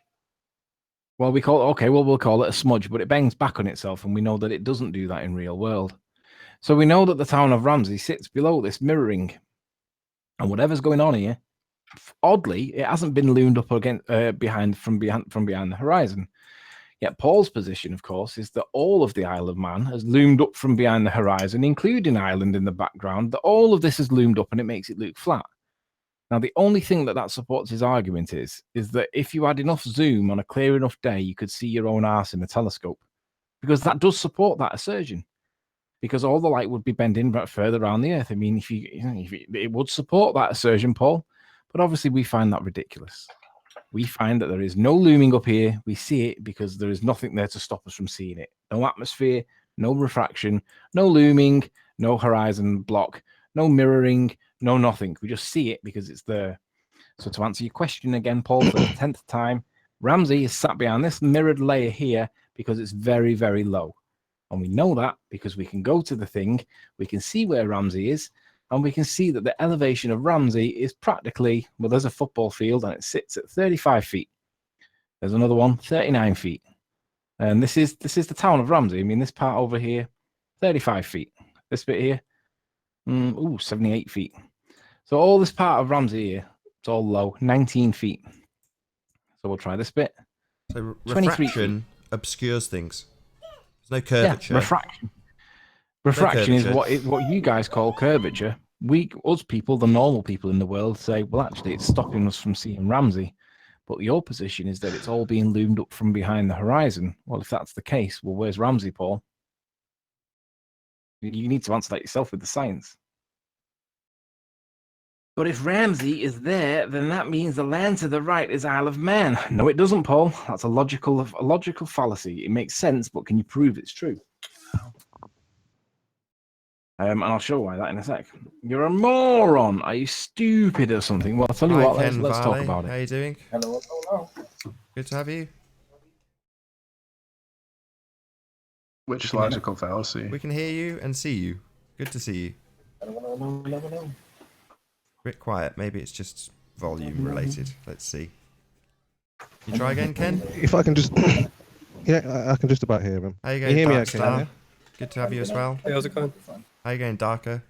Well, we'll call it a smudge, but it bangs back on itself, and we know that it doesn't do that in real world. So we know that the town of Ramsey sits below this mirroring. And whatever's going on here, oddly, it hasn't been loomed up again behind the horizon. Yet Paul's position, of course, is that all of the Isle of Man has loomed up from behind the horizon, including Ireland in the background, that all of this has loomed up and it makes it look flat. Now, the only thing that supports his argument is that if you had enough zoom on a clear enough day, you could see your own arse in a telescope. Because that does support that assertion. Because all the light would be bending further around the Earth. I mean, it would support that assertion, Paul. But obviously, we find that ridiculous. We find that there is no looming up here. We see it because there is nothing there to stop us from seeing it. No atmosphere, no refraction, no looming, no horizon block, no mirroring, no nothing. We just see it because it's there. So to answer your question again, Paul, for the 10th time, Ramsey is sat behind this mirrored layer here because it's very, very low. And we know that because we can go to the thing, we can see where Ramsey is, and we can see that the elevation of Ramsey is practically, well, there's a football field and it sits at 35 feet. There's another one, 39 feet. And this is the town of Ramsey. I mean, this part over here, 35 feet. This bit here, 78 feet. So all this part of Ramsey here, it's all low, 19 feet. So we'll try this bit. So refraction obscures things. There's no curvature. Yeah, refraction. Refraction is what you guys call curvature. Us people, the normal people in the world, say, well, actually, it's stopping us from seeing Ramsey. But your position is that it's all being loomed up from behind the horizon. Well, if that's the case, well, where's Ramsey, Paul? You need to answer that yourself with the science. But if Ramsey is there, then that means the land to the right is Isle of Man. No, it doesn't, Paul. That's a logical fallacy. It makes sense, but can you prove it's true? And I'll show why that in a sec. You're a moron. Are you stupid or something? Well, I'll tell you what, let's talk about it. How you doing? Hello. Good to have you. Which logical fallacy? We can hear you and see you. Good to see you. Hello. Bit quiet. Maybe it's just volume related. Let's see. You try again, Ken? If I can just... Yeah, I can just about hear him. How you Can going, you hear me Dark okay? Star? Yeah? Good to have you as well. Hey, how's it going? How you going, Darker?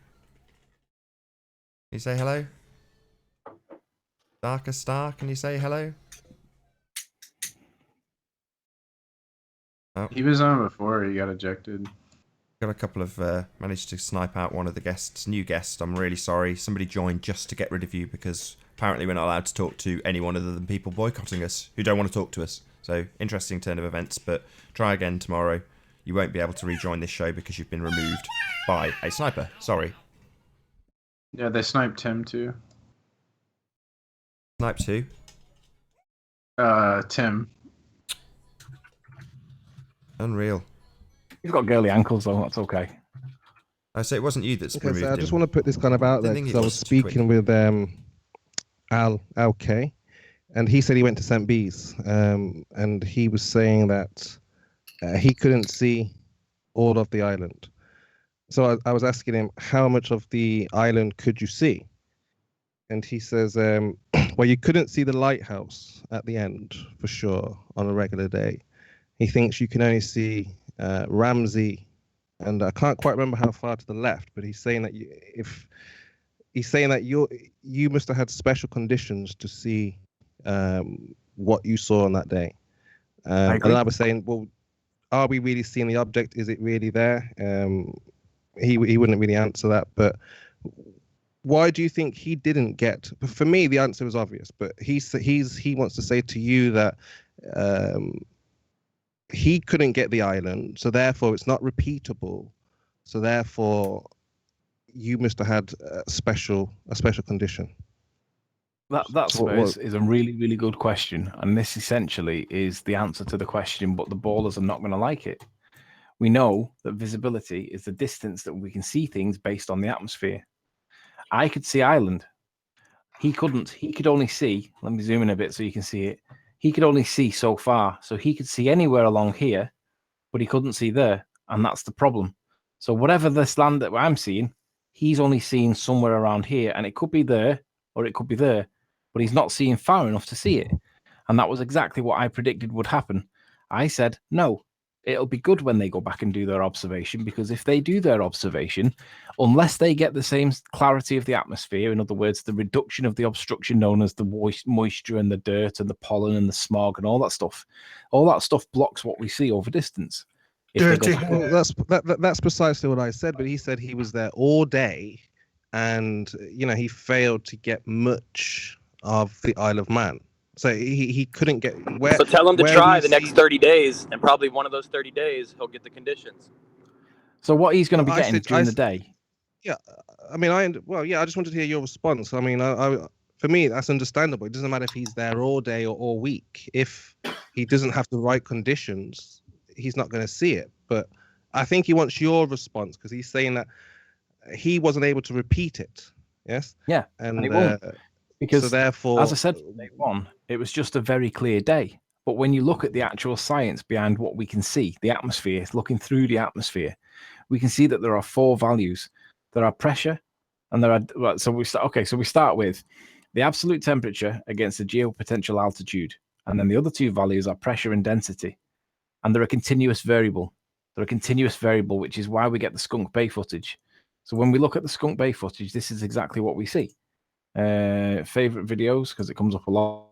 Can you say hello? Darker Star, can you say hello? Oh. He was on before he got ejected. Got a couple of managed to snipe out one of the guests, new guest. I'm really sorry. Somebody joined just to get rid of you because apparently we're not allowed to talk to anyone other than people boycotting us who don't want to talk to us. So interesting turn of events, but try again tomorrow. You won't be able to rejoin this show because you've been removed by a sniper. Sorry. Yeah, they sniped him too. Sniped who? Tim. Unreal. He's got girly ankles, though. That's okay. I say it wasn't you that's removed I him. just want to put this kind of out there because I was speaking with Al K, and he said he went to St. Bees, and he was saying that he couldn't see all of the island. So I was asking him, how much of the island could you see? And he says, well, you couldn't see the lighthouse at the end, for sure, on a regular day. He thinks you can only see Ramsey, and I can't quite remember how far to the left, but he's saying that you must have had special conditions to see what you saw on that day. And I was saying, well, are we really seeing the object? Is it really there? He wouldn't really answer that, but why do you think he didn't get? For me, the answer is obvious, but he wants to say to you that he couldn't get the island, so therefore it's not repeatable. So therefore, you must have had a special condition. That Spurs is a really, really good question. And this essentially is the answer to the question, but the ballers are not going to like it. We know that visibility is the distance that we can see things based on the atmosphere. I could see Ireland. He couldn't. He could only see, let me zoom in a bit so you can see it. He could only see so far. So he could see anywhere along here, but he couldn't see there. And that's the problem. So whatever this land that I'm seeing, he's only seeing somewhere around here. And it could be there or it could be there. But he's not seeing far enough to see it. And that was exactly what I predicted would happen. I said, no, It'll be good when they go back and do their observation, because if they do their observation, unless they get the same clarity of the atmosphere, in other words, the reduction of the obstruction known as the moisture and the dirt and the pollen and the smog and all that stuff blocks what we see over distance. If they go Dirty. back- Well, that's precisely what I said. But he said he was there all day, and he failed to get much of the Isle of Man. So he couldn't get where. So tell him to where try we the next see- 30 days, and probably one of those 30 days he'll get the conditions. So what he's going to be I getting said- during I the s- day. Yeah, I mean, I just wanted to hear your response. I mean, for me, that's understandable. It doesn't matter if he's there all day or all week. If he doesn't have the right conditions, he's not going to see it. But I think he wants your response, because he's saying that he wasn't able to repeat it. Yes. Yeah, and he won't. Because, so therefore, as I said from day one, it was just a very clear day. But when you look at the actual science behind what we can see, the atmosphere, looking through the atmosphere, we can see that there are 4 values. There are pressure, and there are. So we start with the absolute temperature against the geopotential altitude, and then the other 2 values are pressure and density, and they're a continuous variable. They're a continuous variable, which is why we get the Skunk Bay footage. So when we look at the Skunk Bay footage, this is exactly what we see. Favorite videos, because it comes up a lot.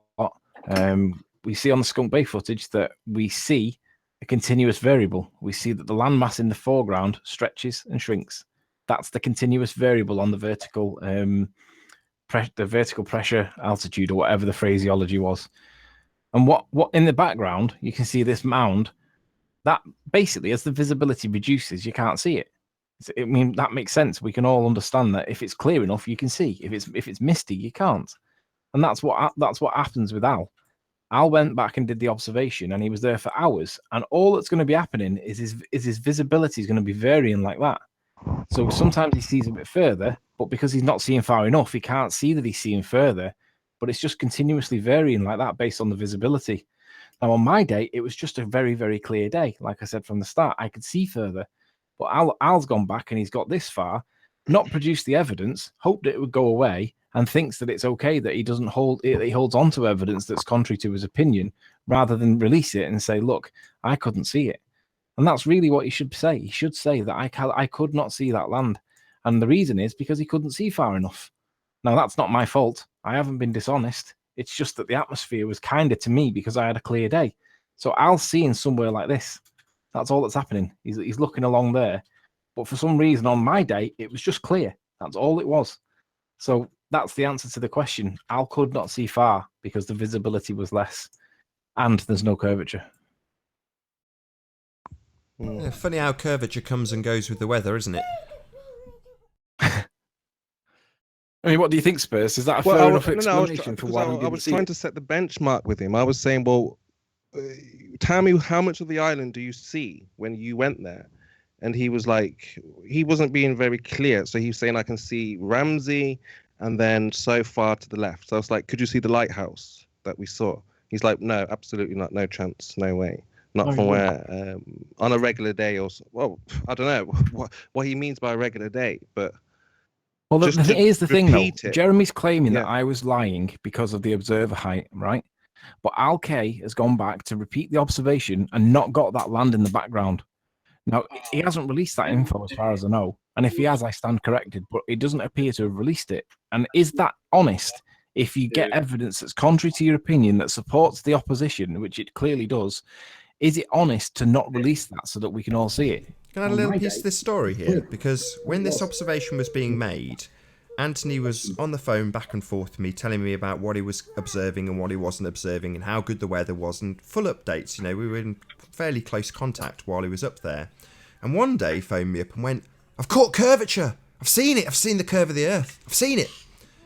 We see on the Skunk Bay footage that we see a continuous variable. We see that the landmass in the foreground stretches and shrinks. That's the continuous variable on the vertical pressure altitude, or whatever the phraseology was. And what in the background, you can see this mound that basically, as the visibility reduces, you can't see it. I mean, that makes sense. We can all understand that if it's clear enough, you can see. If it's misty, you can't. And that's what happens with Al. Al went back and did the observation, and he was there for hours. And all that's going to be happening is his visibility is going to be varying like that. So sometimes he sees a bit further, but because he's not seeing far enough, he can't see that he's seeing further. But it's just continuously varying like that based on the visibility. Now, on my day, it was just a very, very clear day. Like I said from the start, I could see further. But Al's gone back and he's got this far, not produced the evidence, hoped it would go away, and thinks that it's okay that he doesn't hold it. He holds on to evidence that's contrary to his opinion, rather than release it and say, "Look, I couldn't see it." And that's really what he should say. He should say that I could not see that land, and the reason is because he couldn't see far enough. Now, that's not my fault. I haven't been dishonest. It's just that the atmosphere was kinder to me because I had a clear day. So Al's seeing somewhere like this. That's all that's happening. He's looking along there. But for some reason on my day, it was just clear. That's all it was. So that's the answer to the question. Al could not see far because the visibility was less and there's no curvature. Yeah, funny how curvature comes and goes with the weather, isn't it? I mean, what do you think, Spurs? Is that a fair enough explanation for why he didn't I was see trying it? to set the benchmark with him. I was saying, well, tell me how much of the island do you see when you went there? And he was like, he wasn't being very clear. So he was saying, I can see Ramsey and then so far to the left. So I was like, could you see the lighthouse that we saw? He's like, no, absolutely not. No chance. No way. Not from where, on a regular day or, well, I don't know what he means by a regular day, but. Well, here's the thing, though. It. Jeremy's claiming that I was lying because of the observer height, right? But Al K has gone back to repeat the observation and not got that land in the background. Now, he hasn't released that info as far as I know. And if he has, I stand corrected. But it doesn't appear to have released it. And is that honest? If you get evidence that's contrary to your opinion that supports the opposition, which it clearly does, is it honest to not release that so that we can all see it? Can I add a little piece to this story here? Because when this observation was being made, Anthony was on the phone back and forth to me, telling me about what he was observing and what he wasn't observing and how good the weather was and full updates. You know, we were in fairly close contact while he was up there. And one day he phoned me up and went, I've caught curvature. I've seen it. I've seen the curve of the earth. I've seen it.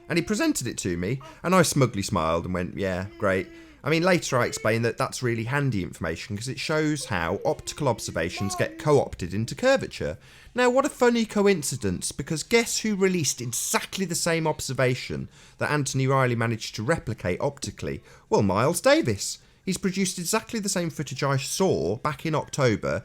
And he presented it to me and I smugly smiled and went, yeah, great. I mean, later I explained that that's really handy information because it shows how optical observations get co-opted into curvature. Now, what a funny coincidence, because guess who released exactly the same observation that Anthony Riley managed to replicate optically? Well, Miles Davis. He's produced exactly the same footage I saw back in October,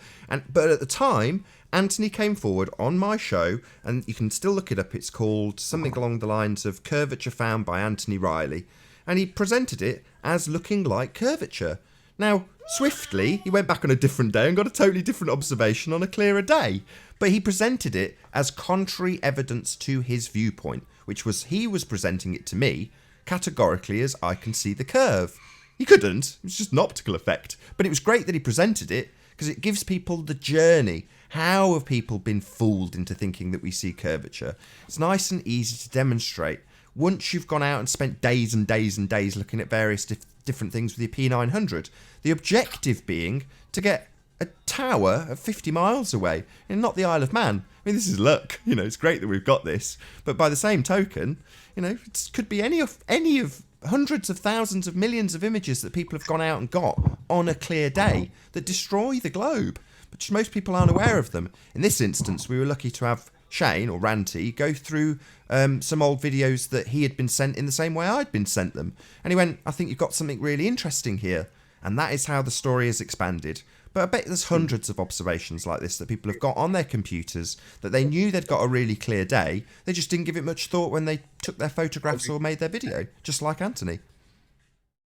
but at the time, Anthony came forward on my show, and you can still look it up, it's called something along the lines of Curvature Found by Anthony Riley, and he presented it as looking like curvature. Now, Swiftly, he went back on a different day and got a totally different observation on a clearer day. But he presented it as contrary evidence to his viewpoint, which was he was presenting it to me categorically as I can see the curve. He couldn't. It was just an optical effect. But it was great that he presented it because it gives people the journey. How have people been fooled into thinking that we see curvature? It's nice and easy to demonstrate. Once you've gone out and spent days and days and days looking at various different things with your P900, the objective being to get a tower of 50 miles away and not the Isle of Man. I mean, this is luck. It's great that we've got this. But by the same token, it could be any of hundreds of thousands of millions of images that people have gone out and got on a clear day that destroy the globe. But just most people aren't aware of them. In this instance, we were lucky to have Shane, or Ranty, go through some old videos that he had been sent in the same way I'd been sent them. And he went, I think you've got something really interesting here. And that is how the story has expanded. But I bet there's hundreds of observations like this that people have got on their computers that they knew they'd got a really clear day. They just didn't give it much thought when they took their photographs or made their video, just like Anthony.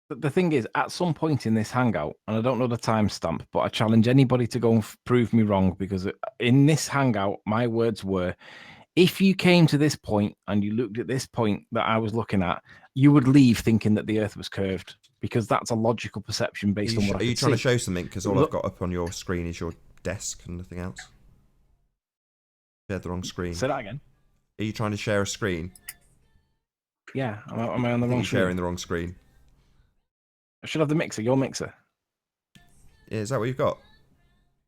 But the thing is, at some point in this hangout, and I don't know the timestamp, but I challenge anybody to go and prove me wrong, because in this hangout, my words were, if you came to this point and you looked at this point that I was looking at, you would leave thinking that the Earth was curved, because that's a logical perception based on what I could see. Are you trying to show something? Because all I've got up on your screen is your desk and nothing else. Shared the wrong screen. Say that again. Are you trying to share a screen? Yeah. Am I on the wrong screen? Sharing the wrong screen. I should have the mixer, your mixer. Yeah, is that what you've got?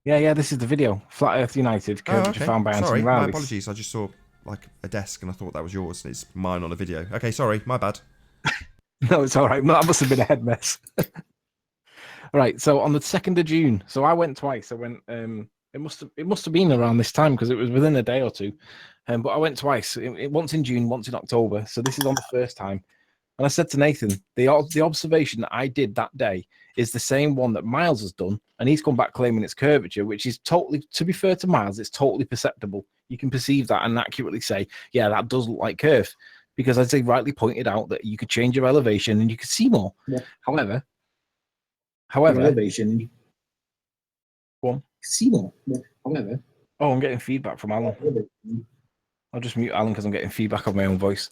Yeah, this is the video. Flat Earth United, curvature found by Anthony Sorry, Riley. my apologies. I just saw like a desk and I thought that was yours and it's mine on a video. Okay, sorry, my bad. No, it's all right. That must have been a head mess. Right, so on the 2nd of June, so I went twice. I went, it must have been around this time because it was within a day or two. But I went twice, once in June, once in October. So this is on the first time. And I said to Nathan, the observation that I did that day is the same one that Miles has done, and he's come back claiming it's curvature, which is totally, to be fair to Miles, it's totally perceptible. You can perceive that and accurately say, yeah, that does look like curve, because as they rightly pointed out, that you could change your elevation and you could see more. Yeah. However, elevation, go on, see more. Yeah. However, oh, I'm getting feedback from Alan. I'll just mute Alan because I'm getting feedback of my own voice.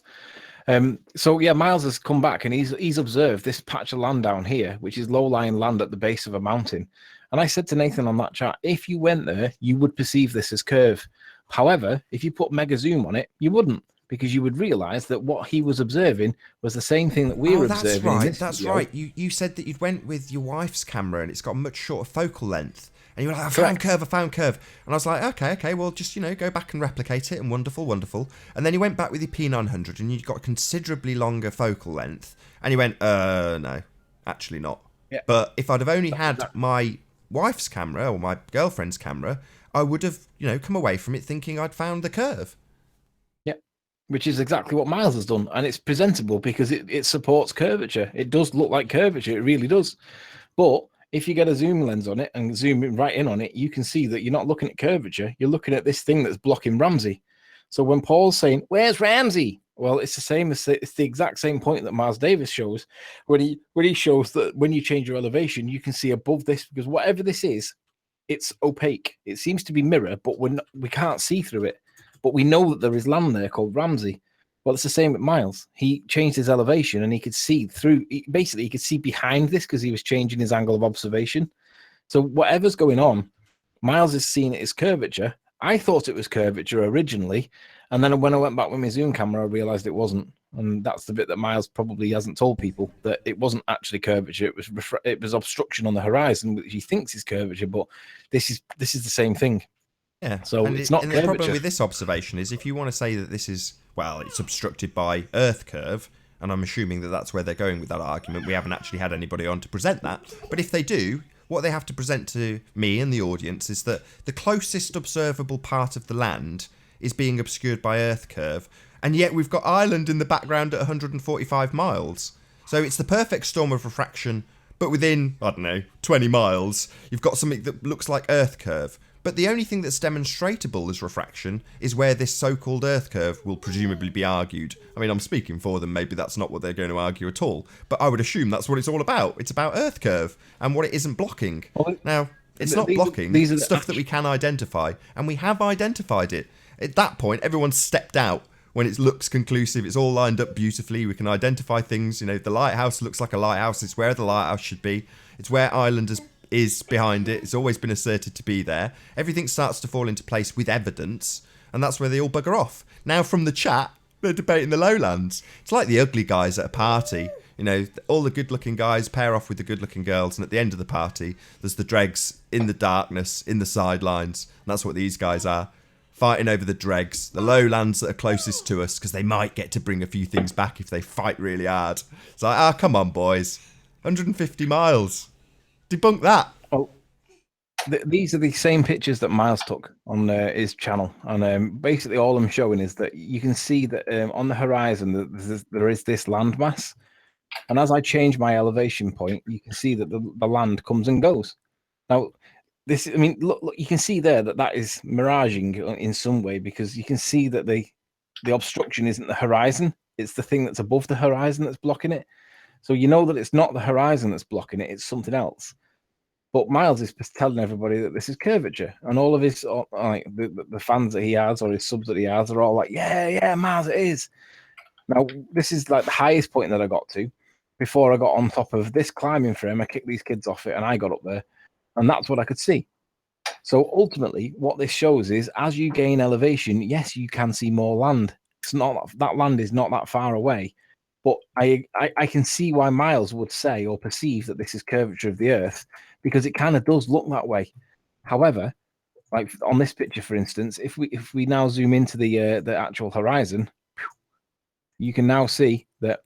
So yeah, Miles has come back and he's observed this patch of land down here, which is low-lying land at the base of a mountain. And I said to Nathan on that chat, if you went there, you would perceive this as curve. However, if you put mega zoom on it, you wouldn't, because you would realize that what he was observing was the same thing that we were observing. That's right. You said that you'd went with your wife's camera and it's got a much shorter focal length. And you were like, I found curve. And I was like, okay, well, just, go back and replicate it, and wonderful. And then you went back with your P900 and you got considerably longer focal length. And you went, no, actually not. Yeah. But if I'd have only had my wife's camera or my girlfriend's camera, I would have, come away from it thinking I'd found the curve. Yeah, which is exactly what Miles has done. And it's presentable because it supports curvature. It does look like curvature. It really does. But if you get a zoom lens on it and zoom right in on it, you can see that you're not looking at curvature. You're looking at this thing that's blocking Ramsey. So when Paul's saying, where's Ramsey? Well, it's the same as it's the exact same point that Miles Davis shows when he shows that when you change your elevation, you can see above this, because whatever this is, it's opaque. It seems to be mirror, but we can't see through it. But we know that there is land there called Ramsey. Well, it's the same with Miles. He changed his elevation and he could see through. Basically, he could see behind this because he was changing his angle of observation. So whatever's going on, Miles is seeing it as curvature. I thought it was curvature originally. And then when I went back with my zoom camera, I realized it wasn't. And that's the bit that Miles probably hasn't told people, that it wasn't actually curvature. It was obstruction on the horizon, which he thinks is curvature. But this is the same thing. Yeah. So it's not curvature. The problem with this observation is if you want to say that this is, well, it's obstructed by Earth curve, and I'm assuming that that's where they're going with that argument. We haven't actually had anybody on to present that. But if they do, what they have to present to me and the audience is that the closest observable part of the land is being obscured by Earth curve, and yet we've got Ireland in the background at 145 miles. So it's the perfect storm of refraction, but within, 20 miles, you've got something that looks like Earth curve. But the only thing that's demonstrable as refraction is where this so-called Earth curve will presumably be argued. I mean, I'm speaking for them, maybe that's not what they're going to argue at all, but I would assume that's what it's all about. It's about Earth curve and what it isn't blocking. Now, it's not blocking, it's stuff that we can identify, and we have identified it. At that point, everyone's stepped out. When it looks conclusive, it's all lined up beautifully, we can identify things, you know, the lighthouse looks like a lighthouse, it's where the lighthouse should be, it's where Islanders is behind it. It's always been asserted to be there. Everything starts to fall into place with evidence, and that's where they all bugger off. Now, from the chat, they're debating the lowlands. It's like the ugly guys at a party. You know, all the good-looking guys pair off with the good-looking girls, and at the end of the party, there's the dregs in the darkness, in the sidelines, and that's what these guys are. Fighting over the dregs, the lowlands that are closest to us, because they might get to bring a few things back if they fight really hard. It's like, come on, boys. 150 miles. Debunk that. Oh, these are the same pictures that Miles took on his channel, and basically all I'm showing is that you can see that on the horizon there is this landmass, and as I change my elevation point, you can see that the land comes and goes. Now, this, I mean, look, you can see there that is miraging in some way, because you can see that the obstruction isn't the horizon; it's the thing that's above the horizon that's blocking it. So you know that it's not the horizon that's blocking it; it's something else. But Miles is telling everybody that this is curvature, and all of his like the fans that he has or his subs that he has are all like, yeah, Miles, it is. Now this is like the highest point that I got to before I got on top of this climbing frame. I kicked these kids off it, and I got up there, and that's what I could see. So ultimately, what this shows is, as you gain elevation, yes, you can see more land. It's not that land is not that far away, but I can see why Miles would say or perceive that this is curvature of the Earth, because it kind of does look that way. However, like on this picture, for instance, if we now zoom into the actual horizon, you can now see that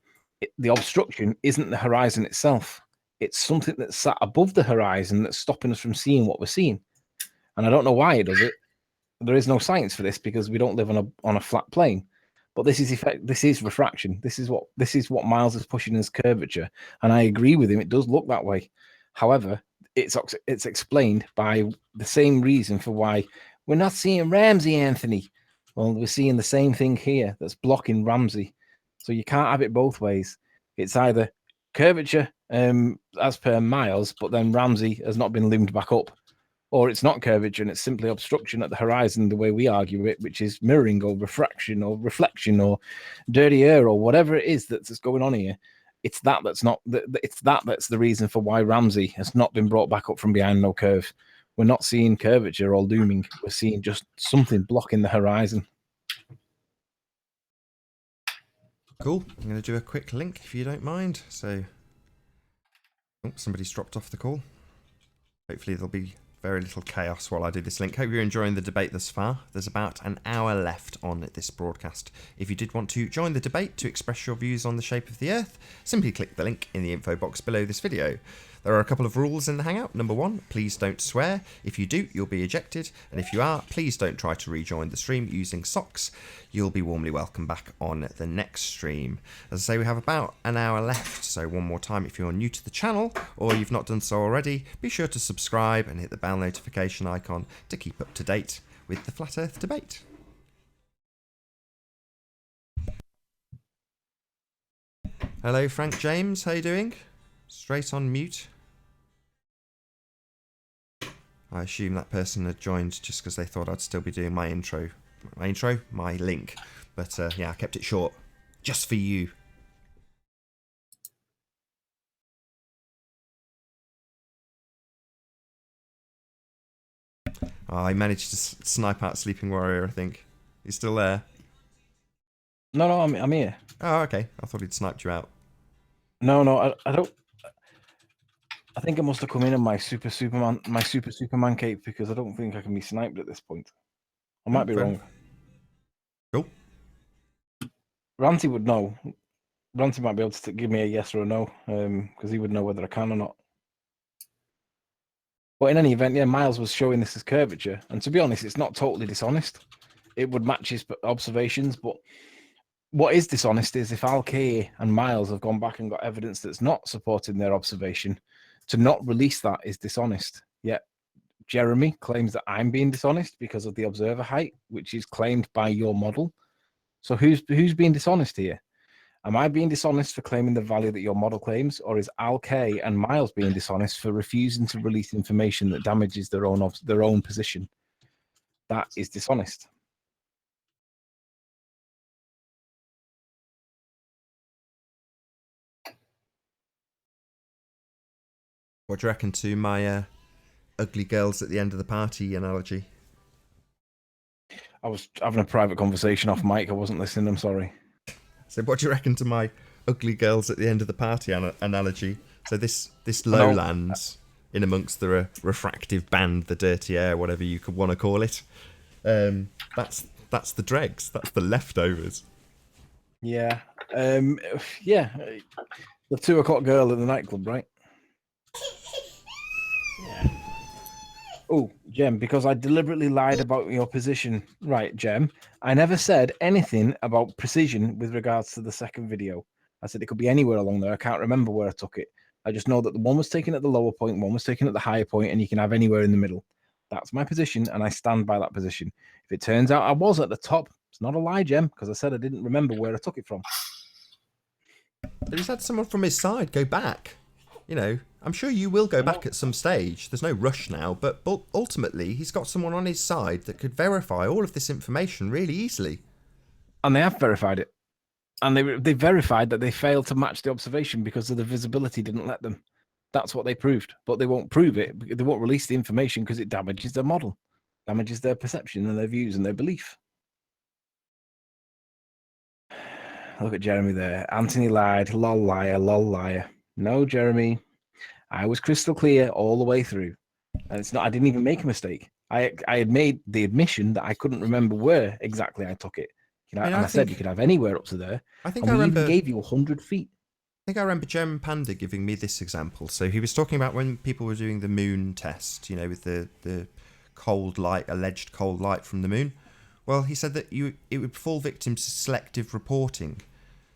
the obstruction isn't the horizon itself. It's something that's sat above the horizon that's stopping us from seeing what we're seeing. And I don't know why it does it. There is no science for this because we don't live on a flat plane. But this is refraction. This is what Miles is pushing as curvature, and I agree with him. It does look that way. However, it's explained by the same reason for why we're not seeing Ramsey, Anthony. Well, we're seeing the same thing here that's blocking Ramsey. So you can't have it both ways. It's either curvature as per Miles, but then Ramsey has not been loomed back up, or it's not curvature and it's simply obstruction at the horizon the way we argue it, which is mirroring or refraction or reflection or dirty air or whatever it is that's going on here. It's that's the reason for why Ramsey has not been brought back up from behind no curve. We're not seeing curvature or looming. We're seeing just something blocking the horizon. Cool. I'm going to do a quick link if you don't mind. So, somebody's dropped off the call. Hopefully there'll be very little chaos while I do this link. Hope you're enjoying the debate thus far. There's about an hour left on this broadcast. If you did want to join the debate to express your views on the shape of the Earth, simply click the link in the info box below this video. There are a couple of rules in the Hangout. Number 1, please don't swear. If you do, you'll be ejected. And if you are, please don't try to rejoin the stream using socks. You'll be warmly welcome back on the next stream. As I say, we have about an hour left. So one more time, if you're new to the channel or you've not done so already, be sure to subscribe and hit the bell notification icon to keep up to date with the Flat Earth debate. Hello, Frank James. How you doing? Straight on mute. I assume that person had joined just because they thought I'd still be doing my intro. My link. But yeah, I kept it short. Just for you. Oh, I managed to snipe out Sleeping Warrior, I think. He's still there? No, I'm here. Oh, okay. I thought he'd sniped you out. No, I don't. I think I must have come in my Superman cape, because I don't think I can be sniped at this point. I might be wrong. Cool. Ranty would know. Ranty might be able to give me a yes or a no, because he would know whether I can or not. But in any event, yeah, Miles was showing this as curvature, and to be honest, it's not totally dishonest. It would match his observations, but what is dishonest is if Al-Kay and Miles have gone back and got evidence that's not supporting their observation, to not release that is dishonest. Yet Jeremy claims that I'm being dishonest because of the observer height, which is claimed by your model. So who's being dishonest here? Am I being dishonest for claiming the value that your model claims, or is Al K and Miles being dishonest for refusing to release information that damages their own position? That is dishonest. What do you reckon to my ugly girls at the end of the party analogy? I was having a private conversation off mic. I wasn't listening. I'm sorry. So what do you reckon to my ugly girls at the end of the party analogy? So this lowlands in amongst the refractive band, the dirty air, whatever you could want to call it. That's the dregs. That's the leftovers. Yeah. Yeah. The 2 o'clock girl at the nightclub, right? Yeah. Oh, Jem, because I deliberately lied about your position. Right, Jem. I never said anything about precision with regards to the second video. I said it could be anywhere along there. I can't remember where I took it. I just know that the one was taken at the lower point, one was taken at the higher point, and you can have anywhere in the middle. That's my position, and I stand by that position. If it turns out I was at the top, it's not a lie, Jem, because I said I didn't remember where I took it from. But he's had someone from his side go back. You know, I'm sure you will go back at some stage. There's no rush now, but ultimately he's got someone on his side that could verify all of this information really easily. And they have verified it. And they verified that they failed to match the observation because of the visibility didn't let them. That's what they proved. But they won't prove it. They won't release the information because it damages their model, damages their perception and their views and their belief. Look at Jeremy there. Anthony lied. Lol liar. Lol liar. No, Jeremy. I was crystal clear all the way through. And it's not. I didn't even make a mistake. I had made the admission that I couldn't remember where exactly I took it. You know, and I said you could have anywhere up to there. I think and I remember. Even gave you 100 feet. I think I remember Jem Panda giving me this example. So he was talking about when people were doing the moon test, you know, with the cold light, alleged cold light from the moon. Well, he said that it would fall victim to selective reporting.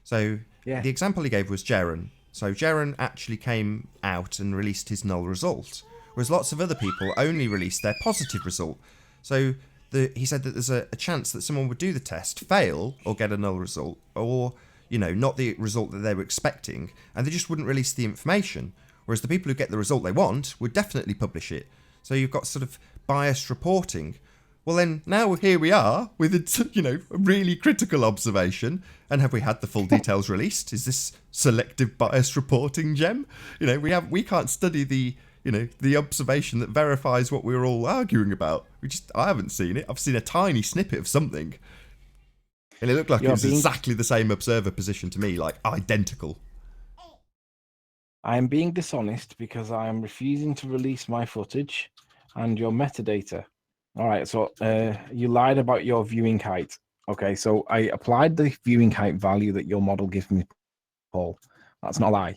So the example he gave was Jaren. So Jaren actually came out and released his null result, whereas lots of other people only released their positive result. So he said that there's a chance that someone would do the test, fail, or get a null result, or, you know, not the result that they were expecting, and they just wouldn't release the information. Whereas the people who get the result they want would definitely publish it. So you've got sort of biased reporting. Well, then now here we are with a, you know, a really critical observation. And have we had the full details released? Is this selective bias reporting, Jem? You know, we can't study the, you know, the observation that verifies what we're all arguing about. I haven't seen it. I've seen a tiny snippet of something, and it looked like it was exactly the same observer position to me, like identical. I'm being dishonest because I am refusing to release my footage and your metadata. All right, so you lied about your viewing height. Okay, so I applied the viewing height value that your model gives me, Paul. That's not a lie.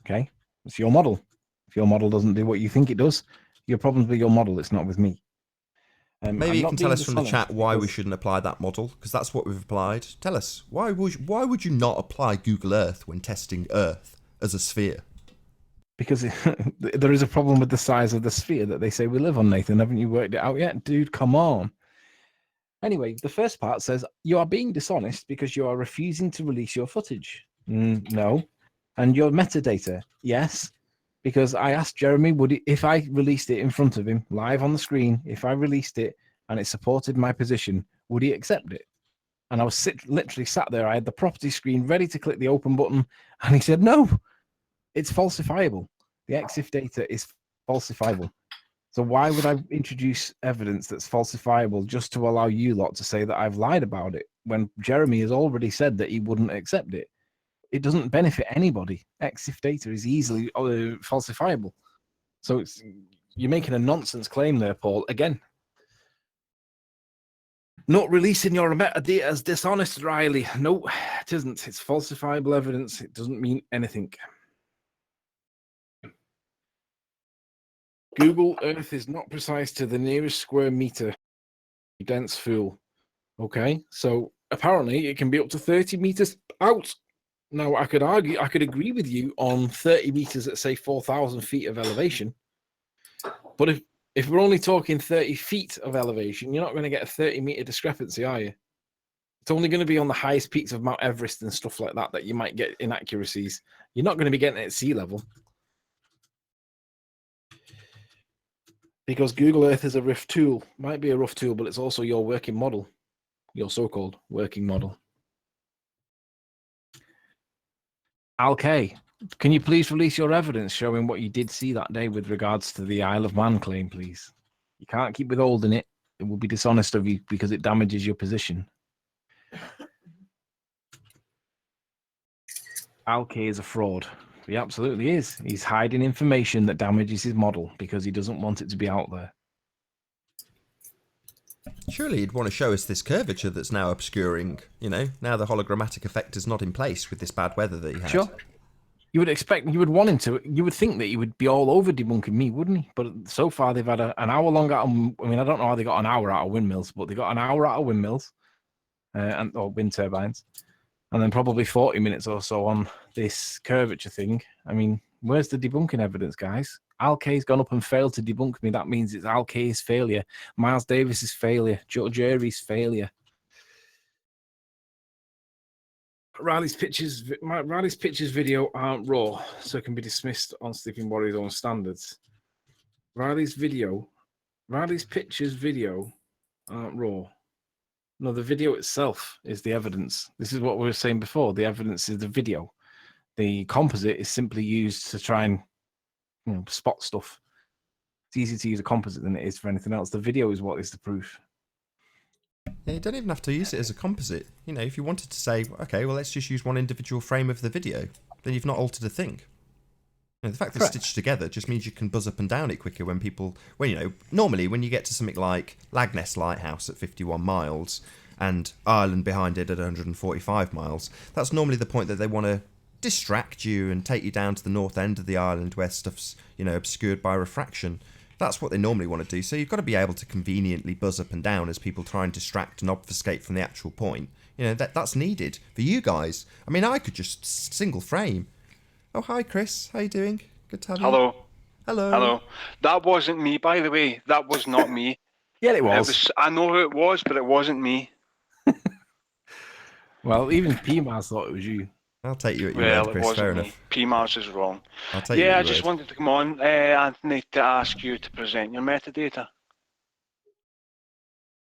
Okay, it's your model. If your model doesn't do what you think it does, your problem's with your model. It's not with me. Maybe you can tell us from the chat why we shouldn't apply that model, because that's what we've applied. Tell us, why would you not apply Google Earth when testing Earth as a sphere? Because there is a problem with the size of the sphere that they say we live on, Nathan. Haven't you worked it out yet? Dude, come on. Anyway, the first part says, you are being dishonest because you are refusing to release your footage. No. And your metadata? Yes. Because I asked Jeremy, if I released it in front of him, live on the screen, if I released it and it supported my position, would he accept it? And I was literally sat there. I had the property screen ready to click the open button. And he said, no, it's falsifiable. The EXIF data is falsifiable. So why would I introduce evidence that's falsifiable just to allow you lot to say that I've lied about it when Jeremy has already said that he wouldn't accept it? It doesn't benefit anybody. EXIF data is easily falsifiable. So you're making a nonsense claim there, Paul. Again, not releasing your metadata as dishonest, Riley. No, it isn't. It's falsifiable evidence. It doesn't mean anything. Google Earth is not precise to the nearest square meter. Dense fool. Okay, so apparently it can be up to 30 meters out. Now, I could agree with you on 30 meters at, say, 4,000 feet of elevation. But If we're only talking 30 feet of elevation, you're not going to get a 30-meter discrepancy, are you? It's only going to be on the highest peaks of Mount Everest and stuff like that you might get inaccuracies. You're not going to be getting it at sea level. Because Google Earth is a rough tool. Might be a rough tool, but it's also your working model. Your so-called working model. Alkay, can you please release your evidence showing what you did see that day with regards to the Isle of Man claim, please? You can't keep withholding it. It will be dishonest of you because it damages your position. Alkay is a fraud. He absolutely is. He's hiding information that damages his model because he doesn't want it to be out there. Surely you'd want to show us this curvature that's now obscuring, now the hologrammatic effect is not in place with this bad weather that he had. Sure. You would expect, you would want him to, you would think that he would be all over debunking me, wouldn't he? But so far they've had an hour long out of, I mean, I don't know how they got an hour out of windmills, but they got an hour out of windmills or wind turbines. And then probably 40 minutes or so on this curvature thing. I mean, where's the debunking evidence, guys? Alkay's gone up and failed to debunk me. That means it's Alkay's failure. Miles Davis's failure. Joe Jury's failure. Riley's pictures video aren't raw, so can be dismissed on Sleeping Warrior's own standards. Riley's pictures video aren't raw. No, the video itself is the evidence. This is what we were saying before. The evidence is the video. The composite is simply used to try and spot stuff. It's easier to use a composite than it is for anything else. The video is what is the proof. Yeah, you don't even have to use it as a composite. If you wanted to say, okay, well, let's just use one individual frame of the video, then you've not altered a thing. The fact that it's stitched together just means you can buzz up and down it quicker when people... Well, normally when you get to something like Lagness Lighthouse at 51 miles and Ireland behind it at 145 miles, that's normally the point that they want to distract you and take you down to the north end of the island where stuff's, obscured by refraction. That's what they normally want to do. So you've got to be able to conveniently buzz up and down as people try and distract and obfuscate from the actual point. That's needed for you guys. I mean, I could just single frame. Oh, hi, Chris. How you doing? Good to have you. Hello. Hello. Hello. That wasn't me, by the way. That was not me. Yeah, it was. I know who it was, but it wasn't me. Well, even PMAS thought it was you. I'll take you at your word, Chris. Fair enough. PMAS is wrong. I'll take you at I your just word. wanted to come on, Anthony, to ask you to present your metadata.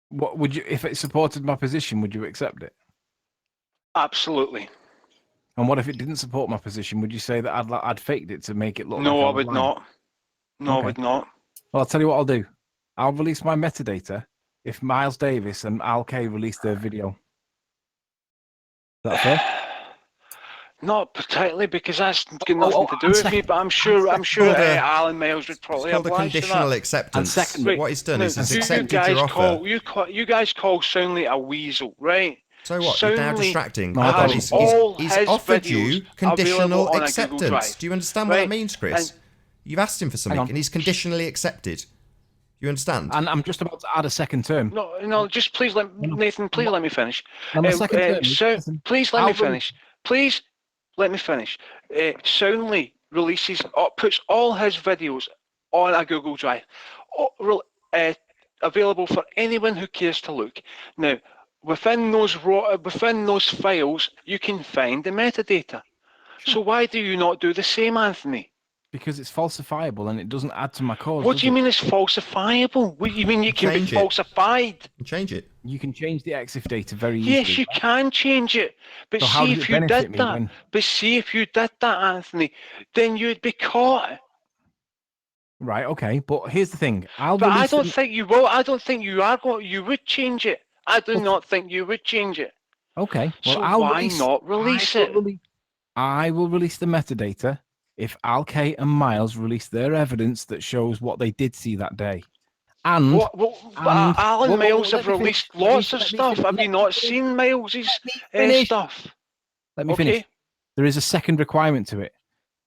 What would you, if it supported my position, would you accept it? Absolutely. And what if it didn't support my position? Would you say that I'd faked it to make it look No, like I would not. No, I would not. Well, I'll tell you what I'll do. I'll release my metadata if Miles Davis and Alkay release their video. Is that fair? Not particularly, because that's got nothing to do with me. But I'm sure Alan Miles would probably It's called a oblige to conditional that. acceptance. secondly, What he's done is he's You accepted guys your offer. you guys call Soundly a weasel, right? So what? You're now Soundly distracting. No, Hold on, has he's all his offered videos you available conditional on a Google acceptance. Drive, Do you understand what right? that means, Chris? You've asked him for something, on. and he's conditionally accepted. You understand? And I'm just about to add a second term. No, just please Nathan, please let me finish. And the second term is, listen, Please let me I'll finish. Please let me finish. Soundly releases, puts all his videos on a Google Drive, available for anyone who cares to look. Now, within those files, you can find the metadata. Sure. So why do you not do the same, Anthony? Because it's falsifiable and it doesn't add to my cause. What do you mean it's falsifiable? What do you mean it can be Change it. falsified? Change it. You can change the EXIF data very easily. Yes, you can change it. But So how see does if it you benefit did me that. when- But see if you did that, Anthony, then you'd be caught. Right, okay. But here's the thing. But I don't think you will. I don't think you are going. You would change it. I do not think you would change it. Okay. Well, So I'll why not release it? I will release the metadata if Alkay and Miles release their evidence that shows what they did see that day. And Alan Miles let have me released finish. lots of stuff. Have you not seen Miles's stuff? Let me finish. There is a second requirement to it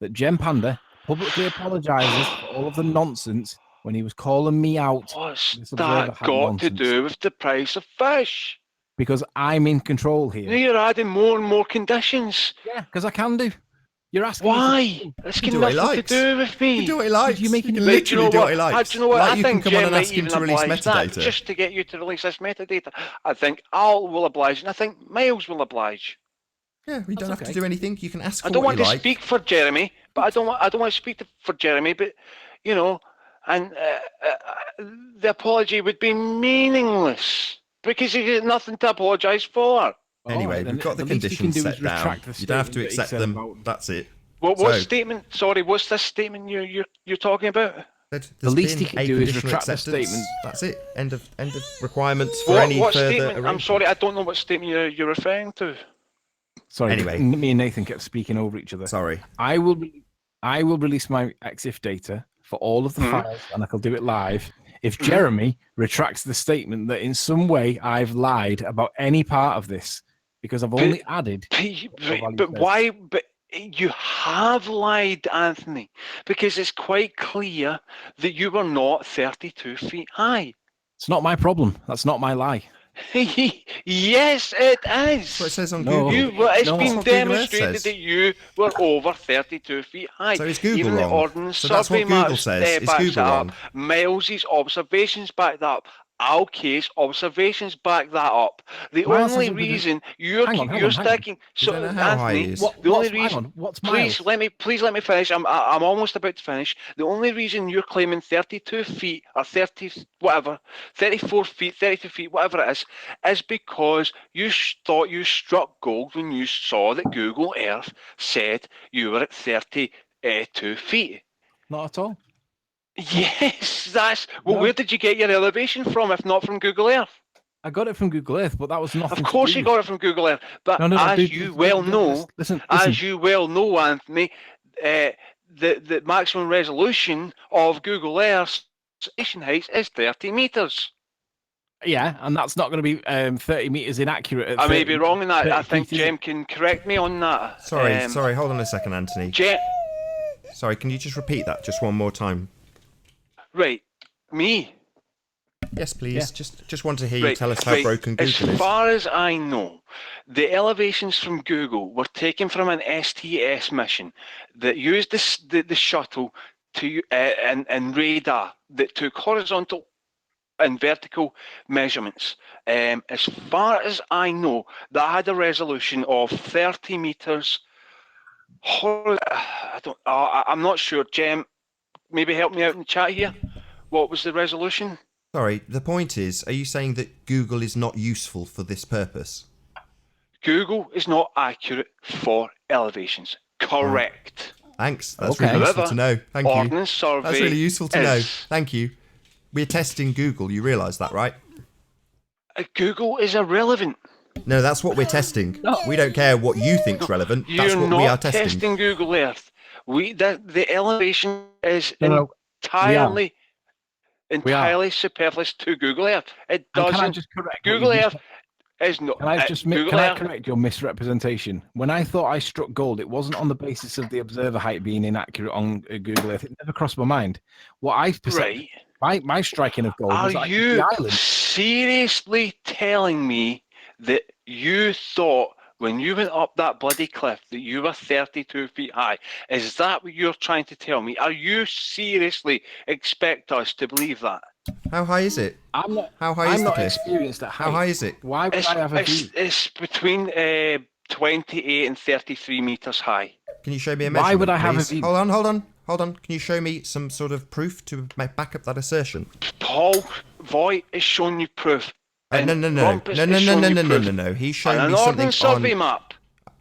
that Gem Panda publicly apologizes for all of the nonsense when he was calling me out. What's This observer that had got to nonsense. do with the price of fish? Because I'm in control here. Now you're adding more and more conditions. Yeah, because I can do. You're asking me Why? It's He can got do what he nothing to likes. do with me. He can do what he likes. you making He can it- Right, do you literally know do what? what he likes. Do you know what? Like I you think can come on Jen and might ask him even to release oblige that metadata. just to get you to release this metadata. I think Al will oblige, and I think Miles will oblige. Yeah, we don't have to okay. do anything. You can ask I for don't what want you to like. speak for Jeremy, but I don't want to speak for Jeremy, but you know, and the apology would be meaningless because he has nothing to apologise for. Anyway, Alright, then we've got the least you can conditions do is set down. retract the You don't have to statement that he accept said them. about- That's it. What So- statement? Sorry, what's this statement you're talking about? There's least been he can a do is conditional retract the acceptance. statement. That's it. End of requirements for What any further statement? I'm arrangement. sorry, I don't know what statement you're referring to. Sorry, Anyway. me and Nathan kept speaking over each other. Sorry. I will release my EXIF data for all of the files, and I can do it live. If Jeremy retracts the statement that in some way I've lied about any part of this, because I've only added. But why? But you have lied, Anthony, because it's quite clear that you were not 32 feet high. It's not my problem. That's not my lie. Yes, it is. That's what it says on No. Google. It's No. been That's what Google Earth demonstrated says. that you were over 32 feet high. So is Google Even wrong? the Ordnance So that's what Survey Google maps, says. Is backs Google that wrong? up. Miles's observations back that up. Al's observations back that up. The Miles only hasn't been- reason you're Hang on. sticking. So don't know how high he Anthony, is. the only reason. What's Please Miles? let me finish. I'm almost about to finish. The only reason you're claiming 32 feet or 30 whatever, 34 feet, 32 feet, whatever it is because you thought you struck gold when you saw that Google Earth said you were at 32 feet. Not at all. Yes, that's well. No. Where did you get your elevation from, if not from Google Earth? I got it from Google Earth, but that was nothing. Of course, to do you with- got it from Google Earth. But No, as dude, you well know, listen. as you well know, Anthony, the maximum resolution of Google Earth's station height is 30 meters. Yeah, and that's not going to be 30 meters inaccurate. At I may 30 be wrong in that. 30 I think feet is- Jem can correct me on that. Sorry. Hold on a second, Anthony. Jem, Sorry, can you just repeat that just one more time? right, me. Yes, please. Yeah. Just want to hear you tell us how broken As Google is. far as I know, the elevations from Google were taken from an STS mission that used the shuttle to and radar that took horizontal and vertical measurements. As far as I know, that had a resolution of 30 meters. I'm not sure. Jem, maybe help me out in the chat here. What was the resolution? Sorry, the point is, are you saying that Google is not useful for this purpose? Google is not accurate for elevations. Correct. Thanks. That's Okay. really useful However, to know. Thank you. Ordnance Survey That's really useful to know. is- Thank you. We're testing Google. You realise that, right? Google is irrelevant. No, that's what we're testing. We don't care what you think's relevant. That's You're what not we are testing. Google Earth. The elevation is No, entirely superfluous to Google Earth. It And can I doesn't. just correct what Google you Earth is not. Can I just Google can I Earth. correct your misrepresentation? When I thought I struck gold, it wasn't on the basis of the observer height being inaccurate on Google Earth. It never crossed my mind. What I perceived, Right. my striking of gold was Are actually you the island. seriously telling me that you thought when you went up that bloody cliff that you were 32 feet high? Is that what you're trying to tell me? Are you seriously expect us to believe that? How high is it? I'm not. How high is I'm the not cliff? experienced at height. How high is it? Why would I have a view? It's between 28 and 33 meters high. Can you show me a measurement, Why would I have a please? view? Hold on. Can you show me some sort of proof to back up that assertion? Paul Voigt is showing you proof. No. He's shown On me an something Ordnance Survey on. map.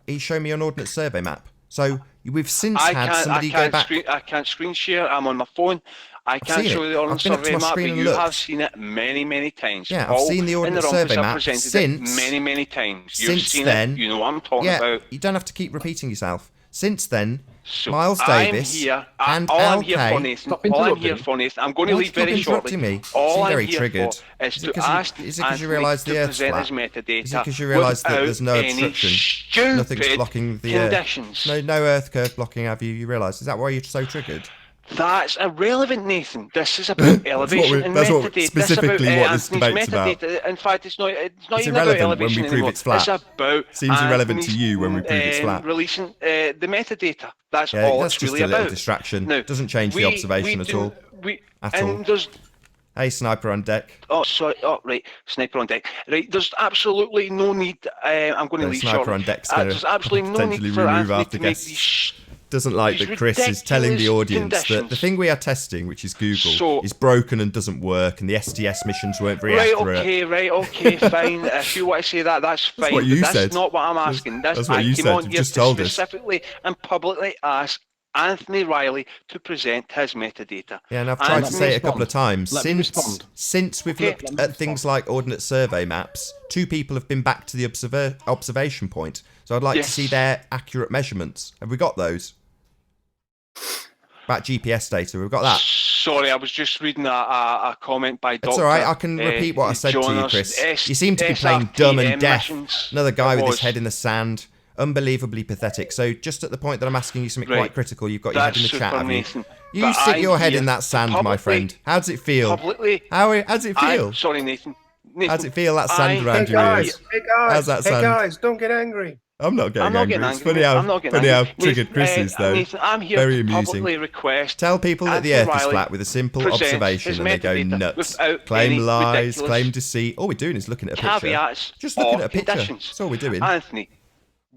He's shown me an Ordnance Survey map. So we've since I had somebody go back. I can't screen share. I'm on my phone. I can't seen show it. the Ordnance I've been up to Survey my map, but screen and you looked. have seen it many, many times. Yeah, I've Paul seen the and Ordnance Rumpus Survey have map presented since- it many, many times. You've since seen then- it. You know what I'm talking Yeah, about. you don't have to keep repeating yourself. Since then, So Miles Davis I'm here. and all Al I'm here Kay- for, Nathan. Stop All I'm interrupting here me. for, Nathan. I'm going to Why leave do you keep very interrupting shortly. me? All Seem I'm very here triggered. for is Is it to 'cause you- ask is it 'cause you Anthony realise the to Earth's present flat? his metadata Is it 'cause you realise that there's no without any obstruction? Nothing's stupid blocking the conditions. No Earth curve blocking our view. You realise? Is that why you're so triggered? That's irrelevant, Nathan. This is about elevation and that's metadata. what This specifically about, what this Anthony's debate's about. metadata. In fact, it's not It's even about irrelevant when elevation we prove anymore. it's flat. It's about Seems irrelevant to Anthony's, you when we prove it's flat. releasing the metadata. That's Yeah, all that's it's just really a little about. distraction. Now, Doesn't change the observation at all. At all. There's Hey, sniper on deck. Oh, sorry. Oh, right. Sniper on deck. Right. There's absolutely no need. I'm going to The leave sniper shortly. on deck's going There's to absolutely no need potentially for remove Anthony after to make guests. these. Doesn't like these that Chris is telling the ridiculous audience that the conditions. thing we are testing, which is Google, So- is broken and doesn't work, and the STS missions weren't very Right. accurate. Okay. Fine. If you want to say that, that's fine. what you but that's said. not what I'm asking. That's what I you came said. on You've here just to told us. specifically and publicly ask Anthony Riley to present his metadata. Yeah, and I've tried to Anthony, say it a couple of times. Let me respond. Since we've Okay. looked at things like Ordnance Survey maps, 2 people have been back to the observation point. So I'd like to Yes. see their accurate measurements. Have we got those? About GPS data, we've got that. Sorry, I was just reading a comment by Dr. It's all right. I can repeat what I said to you, Jonas. Chris. You seem to be playing dumb and deaf. missions. Another guy It with his was. head in the sand. Unbelievably pathetic. So just at the point that I'm asking you something Right. quite critical, you've got your head That's in the chat, super, have you? Nathan. You But stick your I'm head in here that sand, my publicly- friend. How does it feel? Publicly. How does it feel? Sorry, Nathan. How does it feel, that sand I- around Hey your guys, ears? hey guys, How's that hey sound? guys, don't get angry. I'm not getting I'm not angry. getting It's angry. funny how, I'm not getting funny how angry. triggered Chris is, though. Nathan, I'm here Very to amusing. publicly request Tell people that the Anthony Earth is Riley flat with a simple presents observation his and they go metadata nuts. without Claim any lies, ridiculous claim deceit. All we're doing is looking at a picture. caveats Just looking or at a picture. conditions. That's all we're doing. Anthony,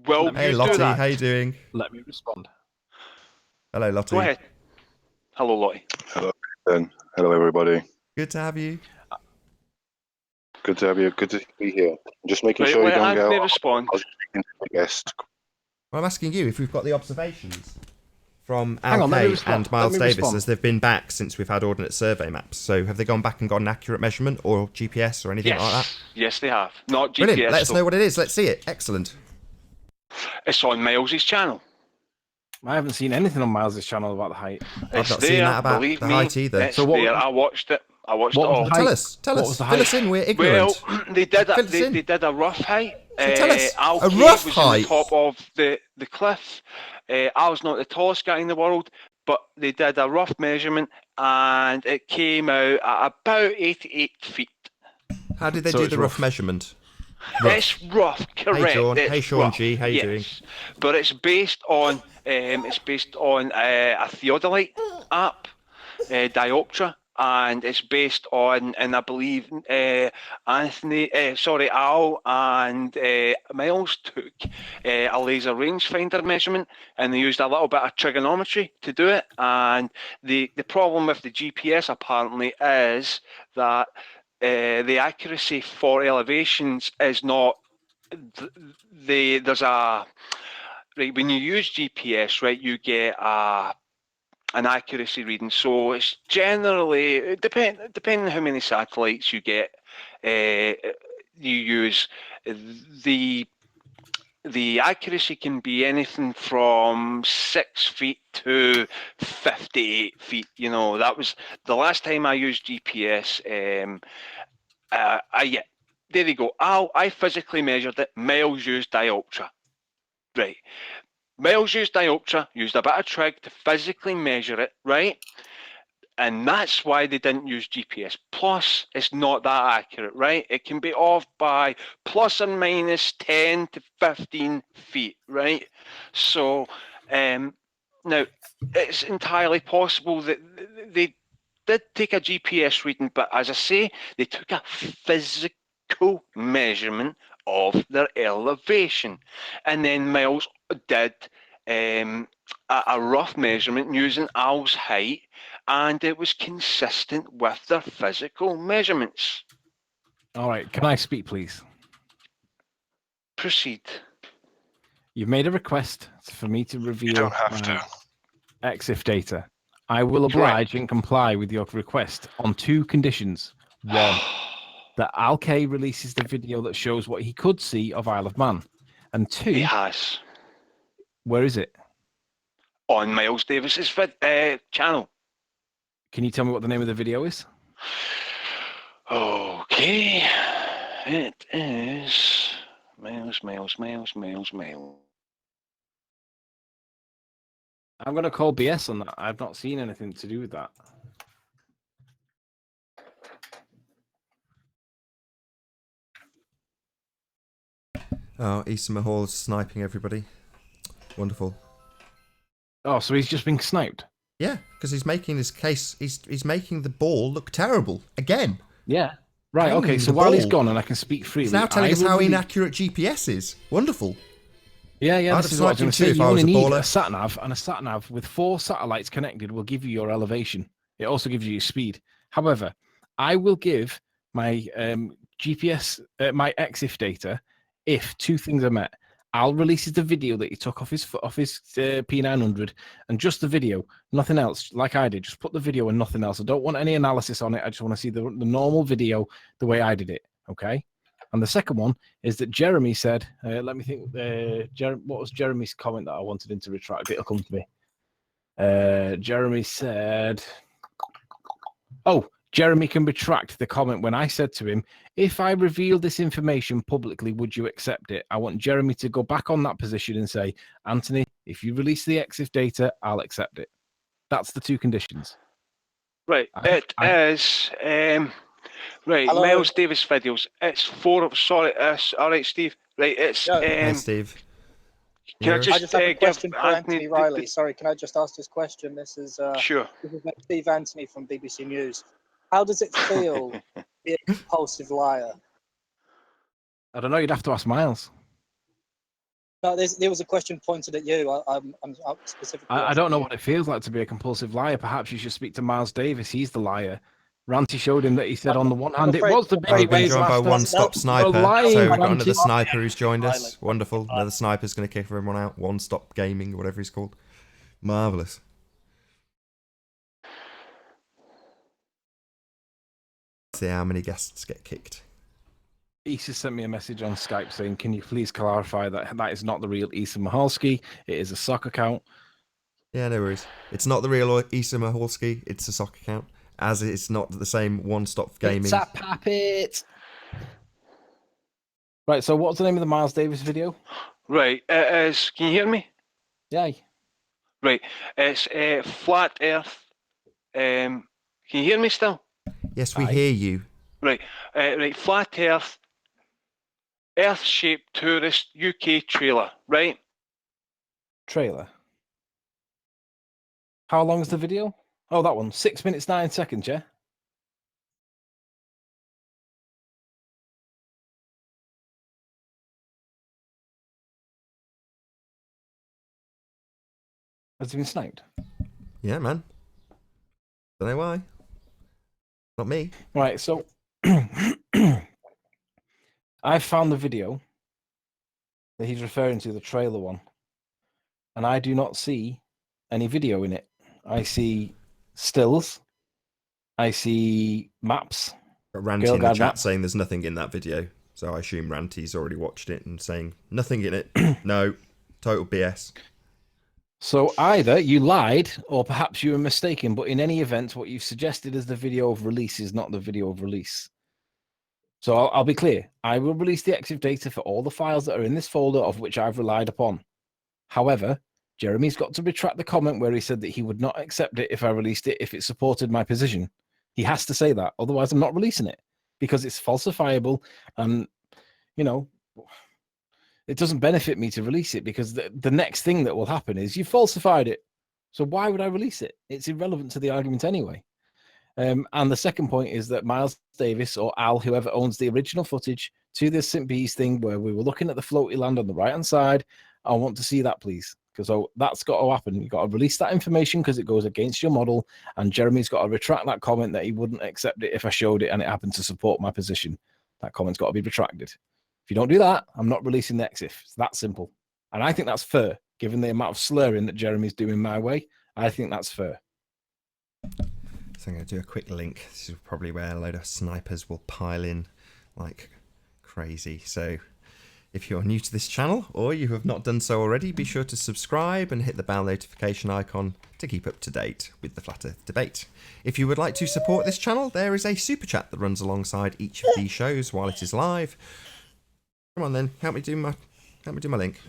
will Hey, you do Lottie, that? how you doing? Let me respond. Hello, Lottie. Go ahead. Hello, Lottie. Hello, Ben. Hello, everybody. Good to have you. Good to have you. Good to be here. Just making Right, sure you let don't Anthony go. respond. I was speaking to the guest. Well, I'm asking you if we've got the observations from Hang on, let me Al respond. and Miles Let me Davis respond. as they've been back since we've had Ordnance Survey maps. So have they gone back and got an accurate measurement or GPS or anything Yes. like that? Yes, they have. Not GPS. Brilliant. Let us though. know what it is. Let's see it. Excellent. It's on Miles's channel. I haven't seen anything on Miles' channel about the height. I've It's not there, seen that about believe the me, height either. It's So what- there. I watched it. I watched it what was all. the height? Tell us. Tell What us. was the Fill us height? in. We're ignorant. Well, they did Fill us in. they did a rough height. So tell us, Al a Kay rough was height? in the top of the cliff. Al's not the tallest guy in the world, but they did a rough measurement and it came out at about 88 feet. How did they So do it's the rough rough. measurement? It's rough, correct. John. It's Hey, Sean rough, G. How you yes. doing? But it's based on a theodolite app, Dioptra, and it's based on, and I believe Al and Miles took a laser rangefinder measurement, and they used a little bit of trigonometry to do it. And the problem with the GPS apparently is that the accuracy for elevations is not. There's a right when you use GPS, right, you get an accuracy reading. So it's generally depending on how many satellites you get, you use the accuracy can be anything from 6 feet to 58 feet. You know, that was the last time I used GPS. Yeah, there you go. I physically measured it. Miles used Dioptra. Right. Miles used Dioptra, used a bit of trig to physically measure it, right? And that's why they didn't use GPS. Plus, it's not that accurate, right? It can be off by plus or minus 10 to 15 feet, right? So, now, it's entirely possible that they did take a GPS reading, but as I say, they took a physical measurement of their elevation. And then Miles did a rough measurement using Al's height, and it was consistent with their physical measurements. All right, can I speak, please? Proceed. You've made a request for me to reveal You don't have to. EXIF data. I will oblige and comply with your request on 2 conditions. One, that Al Kay releases the video that shows what he could see of Isle of Man. And 2, He has. where is it? On Miles Davis's channel. Can you tell me what the name of the video is? Okay. It is Miles. I'm going to call BS on that. I've not seen anything to do with that. Oh, Issa Mahall's sniping everybody. Wonderful. Oh, so he's just been sniped? Yeah, because he's making his case. He's making the ball look terrible again. Yeah. Right, Hanging okay, so the while he's ball. gone and I can speak freely... He's now telling us will how really- inaccurate GPS is. Wonderful. Yeah, I'd this have is what I was sniped him going to too say. if You I was only a need baller. a sat-nav, and a sat-nav with 4 satellites connected will give you your elevation. It also gives you your speed. However, I will give my GPS, my EXIF data, if 2 things are met. I'll release the video that he took off his P900, and just the video, nothing else, like I did. Just put the video and nothing else. I don't want any analysis on it. I just want to see the normal video the way I did it, okay? And the second one is that Jeremy said, let me think, what was Jeremy's comment that I wanted him to retract? It'll come to me. Jeremy said, Jeremy can retract the comment when I said to him, if I reveal this information publicly, would you accept it? I want Jeremy to go back on that position and say, Anthony, if you release the EXIF data, I'll accept it. That's the 2 conditions. Right, it is... right, Hello. Miles Davis videos. It's 4... Sorry, all right, Steve. Right, it's... No. Hey, Steve. Can I Yes. just, I just have a give question for Anthony Anthony Riley. Sorry, can I just ask this question? This is Sure. Steve Anthony from BBC News. How does it feel to be a compulsive liar? I don't know, you'd have to ask Miles. No, there was a question pointed at you. I'm specifically. I asking don't know you. what it feels like to be a compulsive liar. Perhaps you should speak to Miles Davis. He's the liar. Ranty showed him that he said on the one hand, it was the Oh, we've been big joined by master. One Stop No, Sniper. lying, So we've got Ranty. another sniper who's joined us. Violent. Wonderful. Another sniper's going to kick everyone out. One Stop Gaming, or whatever he's called. Marvellous. See how many guests get kicked. Issa sent me a message on Skype saying, can you please clarify that that is not the real Issa Mahalski? It is a sock account. Yeah, no worries. It's not the real Issa Mahalski. It's a sock account. As it's not the same One Stop Gaming. It's a puppet. Right, so what's the name of the Miles Davis video? Right, it is... Can you hear me? Yay. Right, it's Flat Earth. Can you hear me still? Yes, we Aye. hear you. Right, right, Flat Earth, Earth-shaped tourist UK trailer, right? Trailer. How long is the video? Oh, that one. 6 minutes, 9 seconds, yeah? Has he been sniped? Yeah, man. Don't know why. Not me. Right, so I found the video that he's referring to, the trailer one, and I do not see any video in it. I see stills, I see maps. Got Ranty Girl in the Guide chat Maps. saying there's nothing in that video. So I assume Ranty's already watched it and saying nothing in it. No. Total BS. So either you lied or perhaps you were mistaken, but in any event, what you've suggested as the video of release is not the video of release. So I'll be clear. I will release the EXIF data for all the files that are in this folder of which I've relied upon. However, Jeremy's got to retract the comment where he said that he would not accept it if I released it if it supported my position. He has to say that. Otherwise, I'm not releasing it because it's falsifiable. And, you know, it doesn't benefit me to release it because the next thing that will happen is you falsified it. So why would I release it? It's irrelevant to the argument anyway. And the second point is that Miles Davis or Al, whoever owns the original footage to this St. Bees thing where we were looking at the floaty land on the right-hand side, I want to see that, please. Because that's got to happen. You've got to release that information because it goes against your model. And Jeremy's got to retract that comment that he wouldn't accept it if I showed it and it happened to support my position. That comment's got to be retracted. If you don't do that, I'm not releasing the EXIF. It's that simple. And I think that's fair, given the amount of slurring that Jeremy's doing my way. I think that's fair. So I'm going to do a quick link. This is probably where a load of snipers will pile in like crazy. So if you're new to this channel or you have not done so already, be sure to subscribe and hit the bell notification icon to keep up to date with the Flat Earth debate. If you would like to support this channel, there is a super chat that runs alongside each of these shows while it is live. Come on then, help me do my link.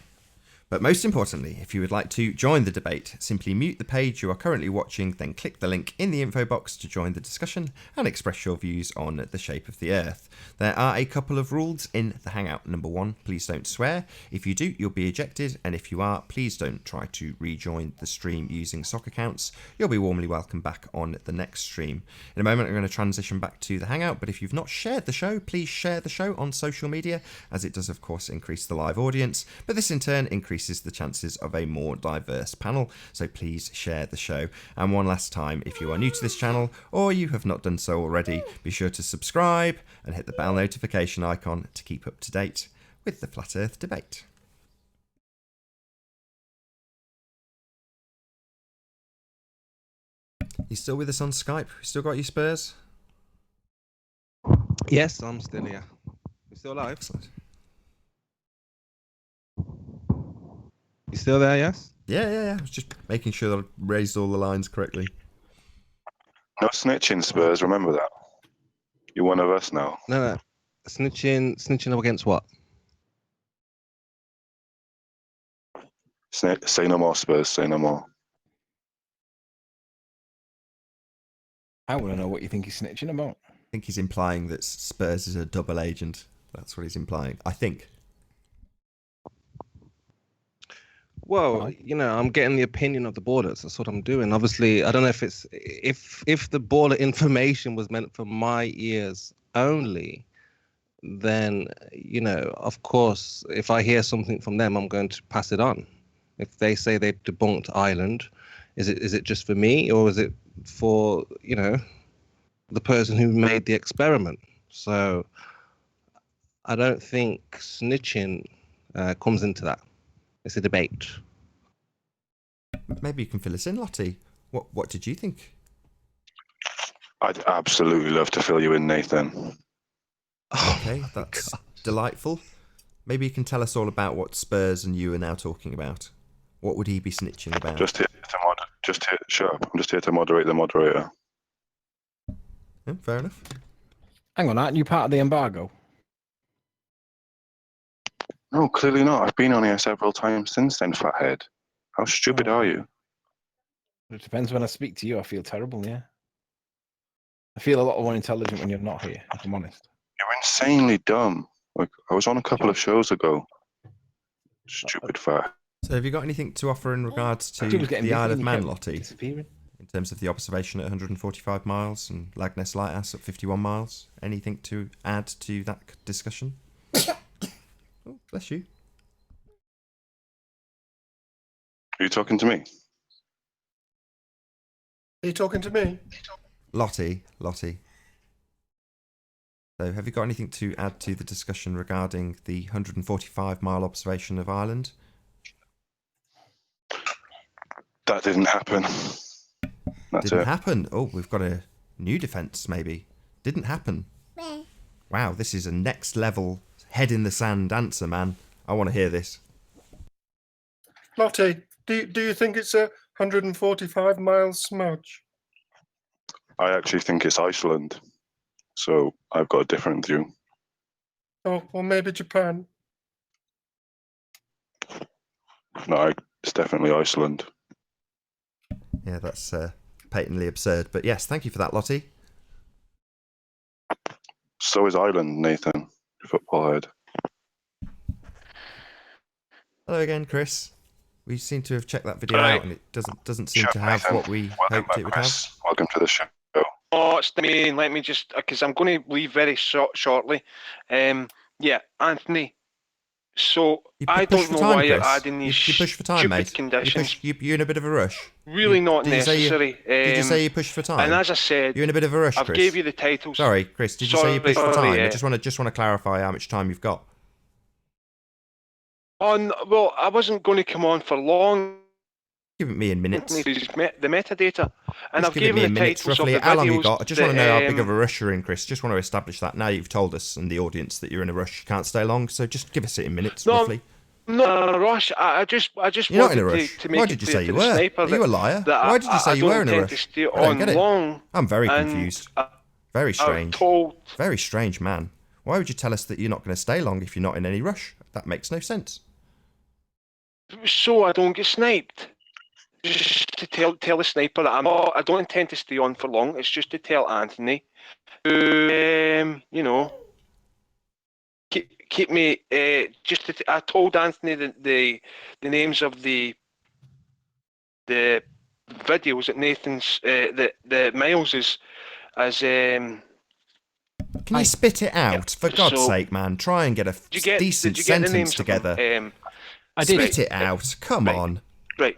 But most importantly, if you would like to join the debate, simply mute the page you are currently watching, then click the link in the info box to join the discussion and express your views on the shape of the Earth. There are a couple of rules in the Hangout. Number 1, please don't swear. If you do, you'll be ejected, and if you are, please don't try to rejoin the stream using sock accounts. You'll be warmly welcomed back on the next stream. In a moment, I'm going to transition back to the Hangout, but if you've not shared the show, please share the show on social media, as it does, of course, increase the live audience, but this in turn increases the chances of a more diverse panel, so please share the show. And one last time, if you are new to this channel or you have not done so already, be sure to subscribe and hit the bell notification icon to keep up to date with the Flat Earth debate. You still with us on Skype? Still got your Spurs? Yes, I'm still here. You still alive? Excellent. You still there? Yes. Yeah. I was just making sure that I raised all the lines correctly. No snitching, Spurs. Remember that. You're one of us now. No. Snitching up against what? Say no more, Spurs. Say no more. I want to know what you think he's snitching about. I think he's implying that Spurs is a double agent. That's what he's implying, I think. Well, I'm getting the opinion of the ballers. That's what I'm doing. Obviously, I don't know if it's if the baller information was meant for my ears only, then of course, if I hear something from them, I'm going to pass it on. If they say they've debunked Ireland, is it just for me, or is it for the person who made the experiment? So I don't think snitching comes into that. It's a debate. Maybe you can fill us in, Lottie. What did you think? I'd absolutely love to fill you in, Nathan. Okay, that's delightful. Maybe you can tell us all about what Spurs and you are now talking about. What would he be snitching about? Shut up. I'm just here to moderate the moderator. Yeah, fair enough. Hang on, aren't you part of the embargo? No, clearly not. I've been on here several times since then, fathead. How stupid are you? It depends. When I speak to you, I feel terrible, yeah. I feel a lot more intelligent when you're not here, if I'm honest. You're insanely dumb. Like, I was on a couple of shows ago. Stupid fat. So have you got anything to offer in regards to He was getting the busy Isle of and he Man, kept Lottie? disappearing. In terms of the observation at 145 miles and Lagness Lighthouse at 51 miles? Anything to add to that discussion? Oh, bless you. Are you talking to me? Are you talking to me? Lottie. So have you got anything to add to the discussion regarding the 145-mile observation of Ireland? That didn't happen. That's Didn't it. happen. Oh, we've got a new defence, maybe. Didn't happen. Wow, this is a next level head in the sand answer, man. I want to hear this. Lottie, do you think it's a 145-mile smudge? I actually think it's Iceland. So I've got a different view. Oh, or maybe Japan. No, it's definitely Iceland. Yeah, that's patently absurd. But yes, thank you for that, Lottie. So is Ireland, Nathan. Football head. Hello again, Chris. We seem to have checked that video Hi. out, and it doesn't seem Sure, to have Nathan. what we Welcome hoped back, it would have. Chris. Welcome to the show. Oh, it's the main. Let me just, because I'm going to leave very shortly. Yeah, Anthony. So I push don't for know time, why you're Chris. adding these You push for time, stupid mate. conditions. You're in a bit of a rush. Really not did you say necessary. Did you say you push for time? And as I said, You're in a bit of a rush, I've Chris. gave you the titles. Sorry, Chris. Did you say you pushed for Sorry, time? yeah. I just want to clarify how much time you've got. Well, I wasn't going to come on for long. Give it me in minutes. The metadata, and Just I've give it given me the in minutes, titles roughly. of the How long you videos got? I just want to know how big of that, a rush you're in, Chris. Just want to establish that. Now you've told us and the audience that you're in a rush. You can't stay long, so just give us it in minutes, roughly. Not in a rush. I just You're not wanted in a rush. to make Why it did you clear say to you the were? sniper Are you a liar? that Why did you say I you don't were in a intend to rush? stay I don't on get it. long. I'm very and confused. I- Very I'm strange. told Very strange, man. Why would you tell us that you're not going to stay long if you're not in any rush? That makes no sense. So I don't get sniped. Just to tell the sniper that I don't intend to stay on for long. It's just to tell Anthony, you know, keep me. I told Anthony the names of the videos that Nathan's the Miles is as Can you spit it out, for God's sake, man? Try and get a decent sentence together. I did. Spit it out. Come on. Right.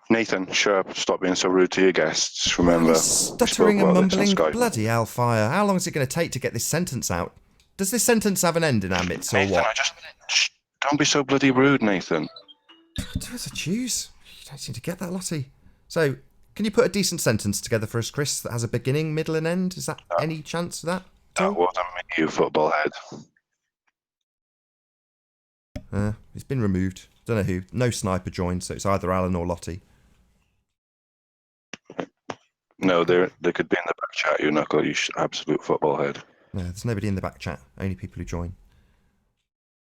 Nathan, shut up. Stop being so rude to your guests. Remember, Stuttering and mumbling, bloody hellfire. How long is it going to take to get this sentence out? Does this sentence have an end in our midst, or Nathan, what? Don't be so bloody rude, Nathan. Do as I choose. You don't seem to get that, Lottie. So, can you put a decent sentence together for us, Chris, that has a beginning, middle, and end? Is that any chance of that? That wasn't me, you football head. It's been removed. Don't know who. No sniper joined, so it's either Alan or Lottie. No, they could be in the back chat, you knuckle, you absolute football head. No, there's nobody in the back chat. Only people who join.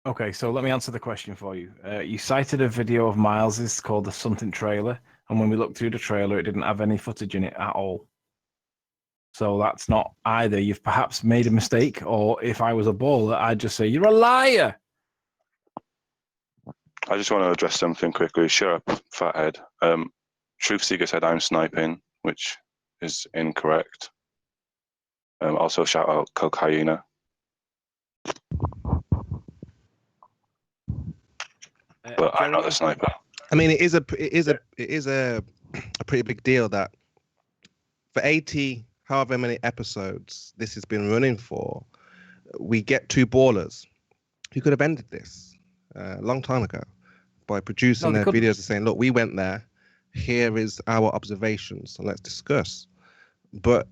Okay, so let me answer the question for you. You cited a video of Miles's called the something trailer, and when we looked through the trailer, it didn't have any footage in it at all. So that's not either you've perhaps made a mistake, or if I was a baller, I'd just say, you're a liar! I just want to address something quickly. Shut up, fathead. Truth Seeker said I'm sniping, which is incorrect. Also, shout out Coke Hyena. But I'm not the sniper. I mean, it is a pretty big deal that for 80, however many episodes this has been running for, we get two ballers who could have ended this a long time ago by producing their videos and saying, look, we went there, here is our observations, and let's discuss. But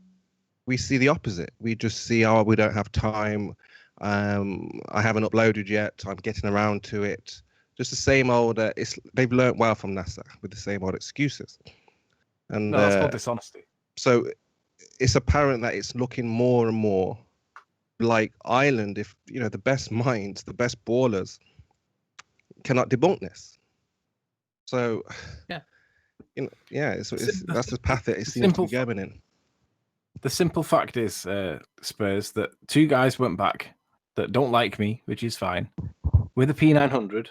we see the opposite. We just see, oh, we don't have time, I haven't uploaded yet, I'm getting around to it. Just the same old, they've learnt well from NASA with the same old excuses. And no, that's called dishonesty. So it's apparent that it's looking more and more like Ireland if, the best minds, the best ballers cannot debunk this. So, that's the path that it seems to be going in. The simple fact is, Spurs, that two guys went back that don't like me, which is fine, with a P900,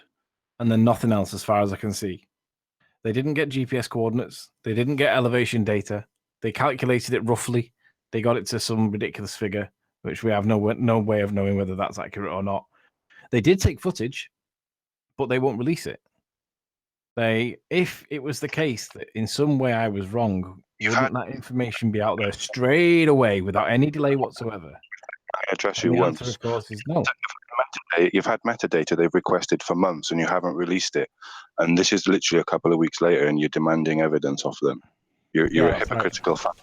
and then nothing else as far as I can see. They didn't get GPS coordinates. They didn't get elevation data. They calculated it roughly. They got it to some ridiculous figure, which we have no way of knowing whether that's accurate or not. They did take footage, but they won't release it. If it was the case that in some way I was wrong, wouldn't that information be out there straight away without any delay whatsoever? I address you once. The answer, of course, is no. You've had metadata they've requested for months and you haven't released it. And this is literally a couple of weeks later and you're demanding evidence off them. You're a hypocritical fan.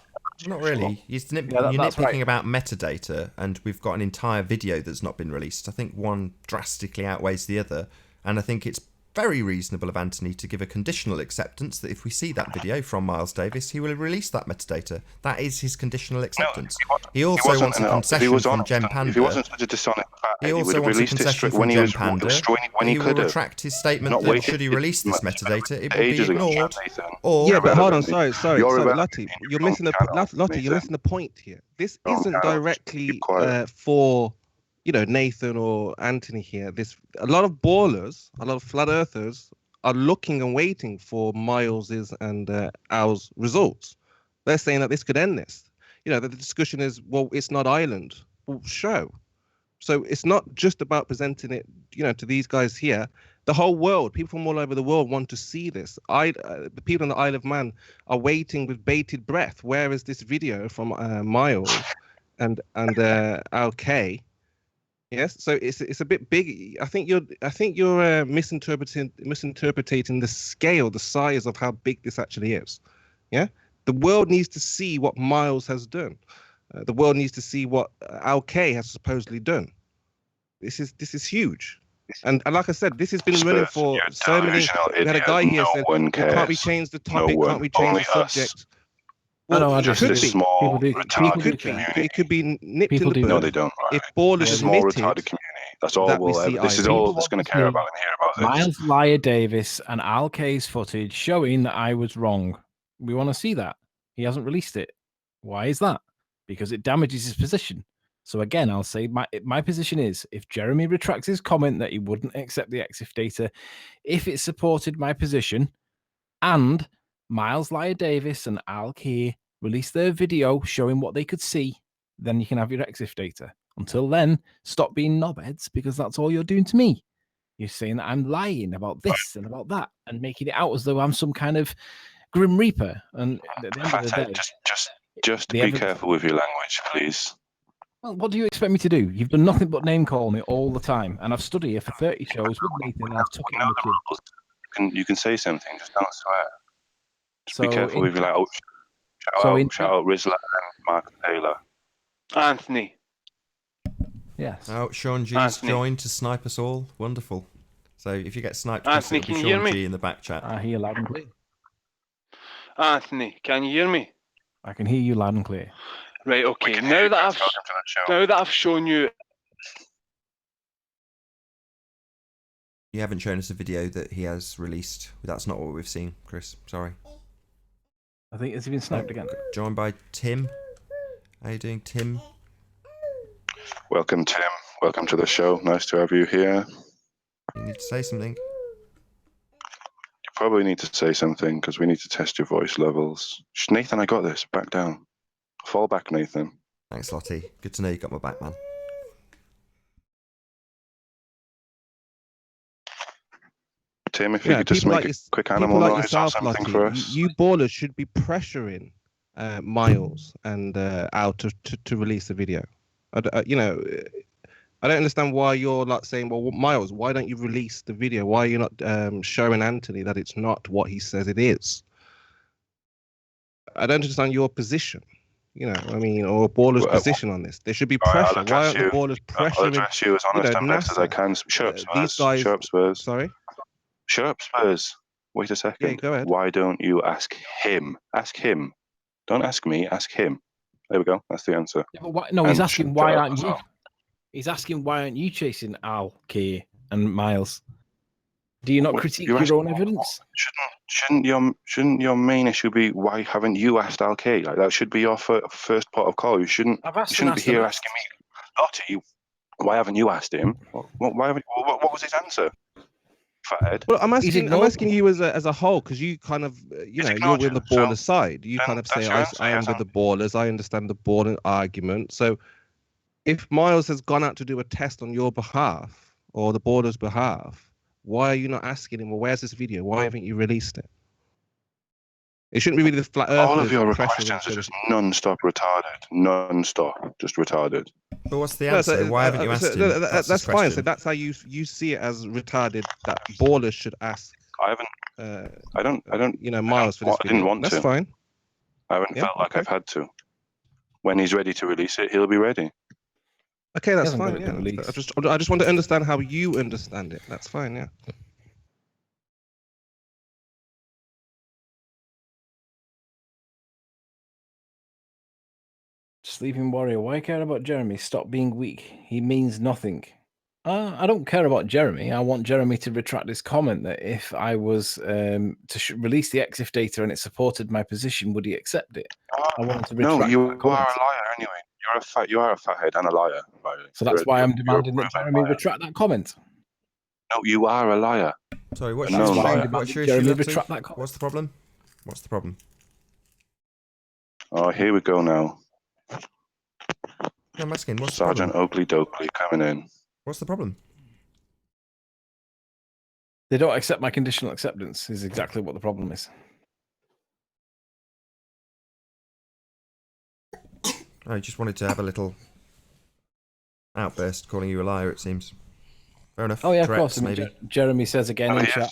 Not really. You're nitpicking about metadata, and we've got an entire video that's not been released. I think one drastically outweighs the other, and I think it's very reasonable of Anthony to give a conditional acceptance that if we see that video from Miles Davis, he will release that metadata. That is his conditional acceptance. He also wants a concession from Gem Panda. If he wasn't such a dishonest he also wants a concession from Gem Panda. He will retract his statement that should he release this metadata, it will be ignored. Yeah, but hold on, sorry, Lottie, you're missing the point here. This isn't directly for Nathan or Anthony here. A lot of ballers, a lot of flat earthers are looking and waiting for Miles's and Al's results. They're saying that this could end this. The discussion is, well, it's not Ireland. Well, show. So it's not just about presenting it, to these guys here. The whole world, people from all over the world want to see this. The people on the Isle of Man are waiting with bated breath. Where is this video from Miles and LK? Yes, so it's a bit big. I think you're misinterpreting the scale, the size of how big this actually is. Yeah, the world needs to see what Miles has done. The world needs to see what LK has supposedly done. This is huge, and like I said, this has been running for so many. We had a guy here said, "Can't we change the topic? Can't we change the subject?" Well, it could be. It could be nipped in the bud. No, they don't. If ballers admitted, That's all That we we'll see ever. This is either. all that's going to care about and hear about this. Miles Liar Davis and Al K's footage showing that I was wrong. We want to see that. He hasn't released it. Why is that? Because it damages his position. So again, I'll say my position is if Jeremy retracts his comment that he wouldn't accept the EXIF data, if it supported my position, and Miles Liar Davis and Al Key release their video showing what they could see, then you can have your EXIF data. Until then, stop being knobheads because that's all you're doing to me. You're saying that I'm lying about this and about that and making it out as though I'm some kind of Grim Reaper. And at the end of the day, just be careful with your language, please. Well, what do you expect me to do? You've done nothing but name call me all the time, and I've stood here for 30 shows with Nathan, and I've took it on the chin. You can say something, just don't swear. Just be So careful with your language. Shout out Rizla and Mark Taylor. Anthony. Yes. Oh, Sean G's joined to snipe us all. Wonderful. So if you get sniped, Anthony, it'll be can you hear Sean me? G in the back chat. I hear loud and clear. Anthony, can you hear me? I can hear you loud and clear. Right, okay. Now that I've shown you. You haven't shown us a video that he has released. That's not what we've seen, Chris. Sorry. I think has he been sniped again? Joined by Tim. How you doing, Tim? Welcome, Tim. Welcome to the show. Nice to have you here. You need to say something. You probably need to say something because we need to test your voice levels. Nathan, I got this. Back down. Fall back, Nathan. Thanks, Lottie. Good to know you got my back, man. Tim, if you could just make a quick animal noise or something for us. You ballers should be pressuring Miles and Al to release the video. I don't understand why you're not saying, well, Miles, why don't you release the video? Why are you not showing Anthony that it's not what he says it is? I don't understand your position. Or baller's position on this. There should be pressure. Why aren't the ballers pressuring? I'll address you as honest and best as I can. Shut up, Spurs. These guys, shut up, Spurs. Sorry? Shut up, Spurs. Wait a second. Yeah, go ahead. Why don't you ask him? Ask him. Don't ask me. Ask him. There we go. That's the answer. Yeah, but he's asking why aren't you? He's asking why aren't you chasing Al, Kay, and Miles? Do you not critique your own evidence? Shouldn't your main issue be why haven't you asked Al K? Like that should be your first port of call. You shouldn't be here asking me, Lottie, why haven't you asked him? What was his answer? Fathead. Well, I'm asking you as a whole because you kind of you're with the baller side. You kind of say I am with the ballers. I understand the balling argument. So if Miles has gone out to do a test on your behalf or the ballers' behalf, why are you not asking him, well, where's this video? Why haven't you released it? It shouldn't be really the flat earth. All of your questions are just non-stop retarded. Non-stop. Just retarded. But what's the answer? Why haven't you asked him? That's fine. So that's how you see it as retarded, that ballers should ask. I haven't. I don't. Miles for this video. I didn't want to. That's fine. I haven't felt like I've had to. When he's ready to release it, he'll be ready. Okay, that's fine. Yeah. I just want to understand how you understand it. That's fine. Yeah. Sleeping Warrior, why care about Jeremy? Stop being weak. He means nothing. I don't care about Jeremy. I want Jeremy to retract his comment that if I was to release the EXIF data and it supported my position, would he accept it? I want him to retract No, you are that comment. a liar anyway. You are a fathead and a liar. So that's why I'm demanding that Jeremy retract that comment. No, you are a liar. Sorry, what's No, your Jeremy issue, retract that comment. What's the problem? What's the problem? Oh, here we go now. I'm asking, what's Sergeant the problem? Oakley coming in. What's the problem? They don't accept my conditional acceptance is exactly what the problem is. I just wanted to have a little outburst calling you a liar, it seems. Fair enough. Oh, yeah, of Correct, course. I mean, maybe. Jeremy says again in chat,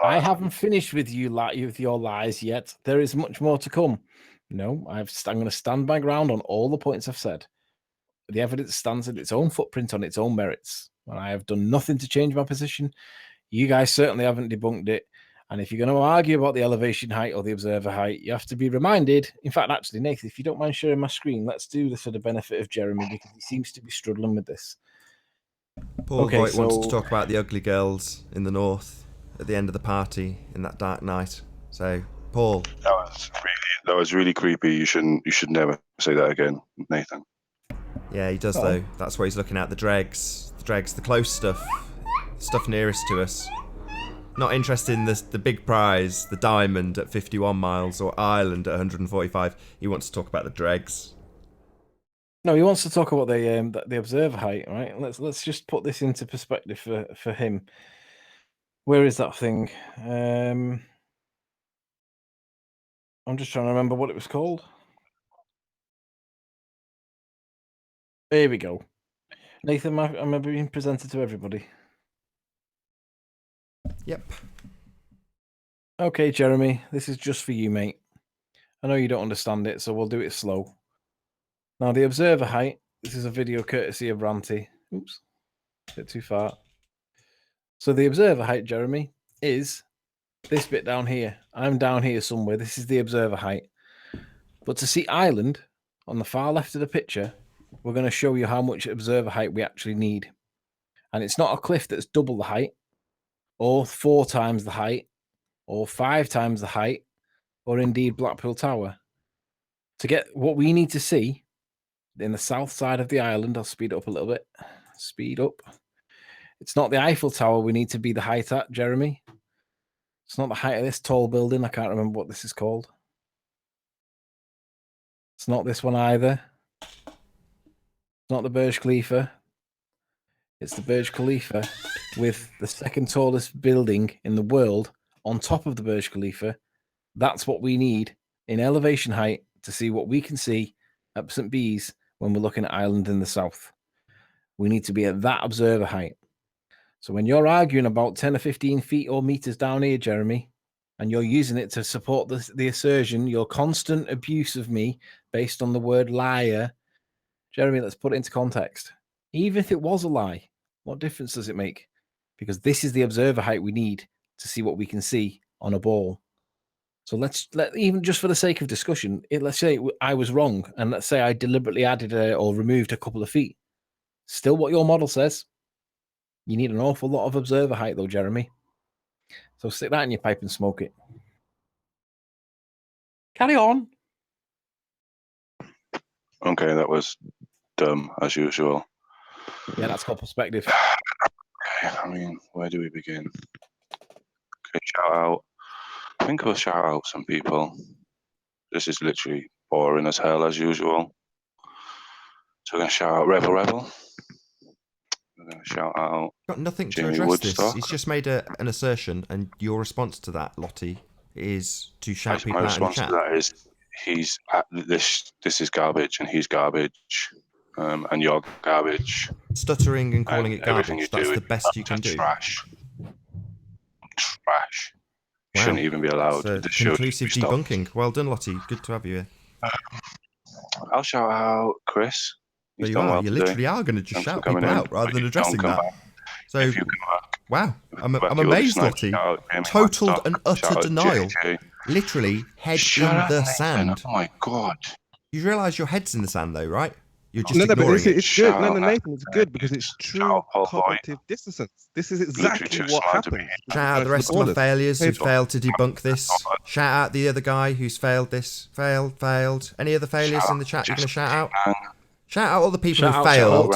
I haven't finished with you with your lies yet. There is much more to come. No, I'm going to stand my ground on all the points I've said. The evidence stands in its own footprint on its own merits. And I have done nothing to change my position. You guys certainly haven't debunked it. And if you're going to argue about the elevation height or the observer height, you have to be reminded. In fact, actually, Nathan, if you don't mind sharing my screen, let's do this for the benefit of Jeremy because he seems to be struggling with this. Paul Okay, Voigt wants to so- talk about the ugly girls in the north at the end of the party in that dark night. So, Paul. That was really creepy. You should never say that again, Nathan. Yeah, he does though. That's what he's looking at. The dregs, the close stuff, stuff nearest to us. Not interested in the big prize, the diamond at 51 miles or Ireland at 145. He wants to talk about the dregs. No, he wants to talk about the observer height, right? Let's just put this into perspective for him. Where is that thing? I'm just trying to remember what it was called. There we go. Nathan, am I being presented to everybody? Yep. Okay, Jeremy, this is just for you, mate. I know you don't understand it, so we'll do it slow. Now, the observer height, this is a video courtesy of Ranty. Oops, a bit too far. So the observer height, Jeremy, is this bit down here. I'm down here somewhere. This is the observer height. But to see Ireland on the far left of the picture, we're going to show you how much observer height we actually need. And it's not a cliff that's double the height, or 4 times the height, or 5 times the height, or indeed Blackpool Tower. To get what we need to see in the south side of the island, I'll speed up a little bit. Speed up. It's not the Eiffel Tower we need to be the height at, Jeremy. It's not the height of this tall building. I can't remember what this is called. It's not this one either. It's not the Burj Khalifa. It's the Burj Khalifa with the second tallest building in the world on top of the Burj Khalifa. That's what we need in elevation height to see what we can see at St. Bees when we're looking at Ireland in the south. We need to be at that observer height. So when you're arguing about 10 or 15 feet or meters down here, Jeremy, and you're using it to support the assertion, your constant abuse of me based on the word liar, Jeremy, let's put it into context. Even if it was a lie, what difference does it make? Because this is the observer height we need to see what we can see on a ball. So let even just for the sake of discussion, let's say I was wrong, and let's say I deliberately added or removed a couple of feet. Still what your model says. You need an awful lot of observer height, though, Jeremy. So stick that in your pipe and smoke it. Carry on. Okay, that was dumb, as usual. Yeah, that's called perspective. Okay, I mean, where do we begin? Okay, shout out. I think we'll shout out some people. This is literally boring as hell, as usual. So we're going to shout out Rebel Rebel. We're going to shout out Got nothing to Jamie address Woodstock. this. He's just made an assertion, and your response to that, Lottie, is to shout My people out in the response chat. to that is, he's this is garbage, and he's garbage, and you're garbage. Stuttering and calling it Everything garbage, you that's do the best you can do. Trash. Trash. Wow. Shouldn't even be allowed. It's This should conclusive be stopped. debunking. Well done, Lottie. Good to have you here. I'll shout out Chris. There He's you done are. well You today. literally are going to just Thanks for shout coming people in. out rather But than if you addressing don't come that. back- So, if you come back, wow, I'm back, amazed, you'll listen. Lottie. Shout out Jamie Total Woodstock. and Shout utter out denial. JJ. Literally, head Shut in up, the Nathan. sand. Oh my god. You realise your head's in the sand, though, right? You're just No, but ignoring it. it's good. No, Nathan, it's good because it's true Paul Voigt. cognitive dissonance. This is Literally exactly too what smart to be happens. here. Shout out the rest of my failures who failed to debunk this. Shout out the other guy who's failed this. Failed. Any other failures in the chat you're going to shout out? Shout out all the people who failed.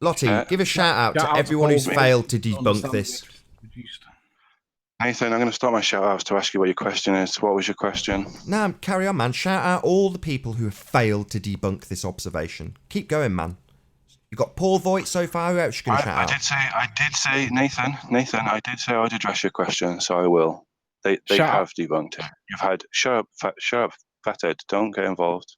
Lottie, give a shout out to everyone who's failed to debunk this. Nathan, I'm going to start my shout outs to ask you what your question is. What was your question? Nah, carry on, man. Shout out all the people who have failed to debunk this observation. Keep going, man. You've got Paul Voigt so far. Who else you going to shout out? I did say, Nathan, I did say I'd address your question, so I will. They have debunked it. You've had, shut up, fathead, don't get involved.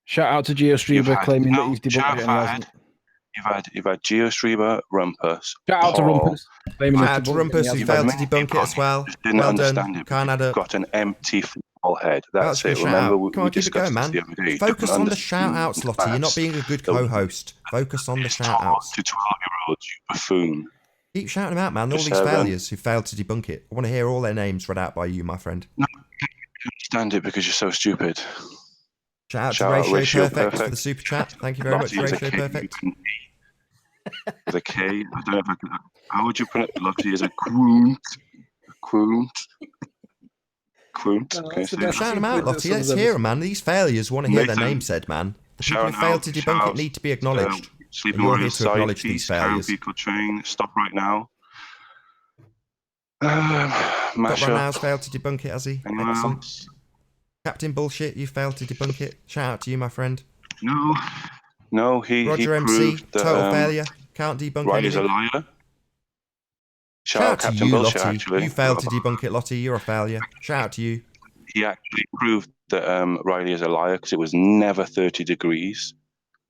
Shout out to GeoStreamer claiming that he's debunked it and he hasn't. You've had GeoStreamer, Rumpus. Shout out to Rumpus. Shout out to Rumpus who failed to debunk it as well. Didn't Well understand done. it. Can't add You've up. got an empty football head. That's That's it. your shout Remember, out. Come on, keep it going, man. Focus on the shout outs, Lottie. You're not being a good co-host. Focus on the shout outs. To 12-year-olds, you buffoon. Keep shouting them out, man. All Just these have, failures who failed to debunk it. I want to hear all their names read out by you, my friend. No, I understand it because you're so stupid. Shout out to Ratio Perfect for the super chat. Thank you very much, Lottie's a Ratio kid Perfect. you can be. with a K. I don't know if I can. How would you put it? Lottie is a quoont. Quoont. Quoont. No, Can you that's the say best that? Shout them out, secret that Lottie. Let's someone's ever hear them, said. man. These failures want to hear their Nathan, name said, man. The people Shout who failed out, to shout debunk it out, need to be acknowledged. Sleeping And you're here Warriors to side acknowledge these piece, failures. Karaoke Train. Stop right now. Got Mash up. Ronald's failed to debunk it, has he? Anyone Excellent. else? Captain Bullshit, you failed to debunk it. Shout out to you, my friend. No, he Roger MC, proved that total failure. Can't debunk Riley's a anything. liar. Shout out to Captain you, Bullshit, Lottie. actually. You failed to debunk it, Lottie. You're a failure. Shout out to you. He actually proved that Riley is a liar because it was never 30 degrees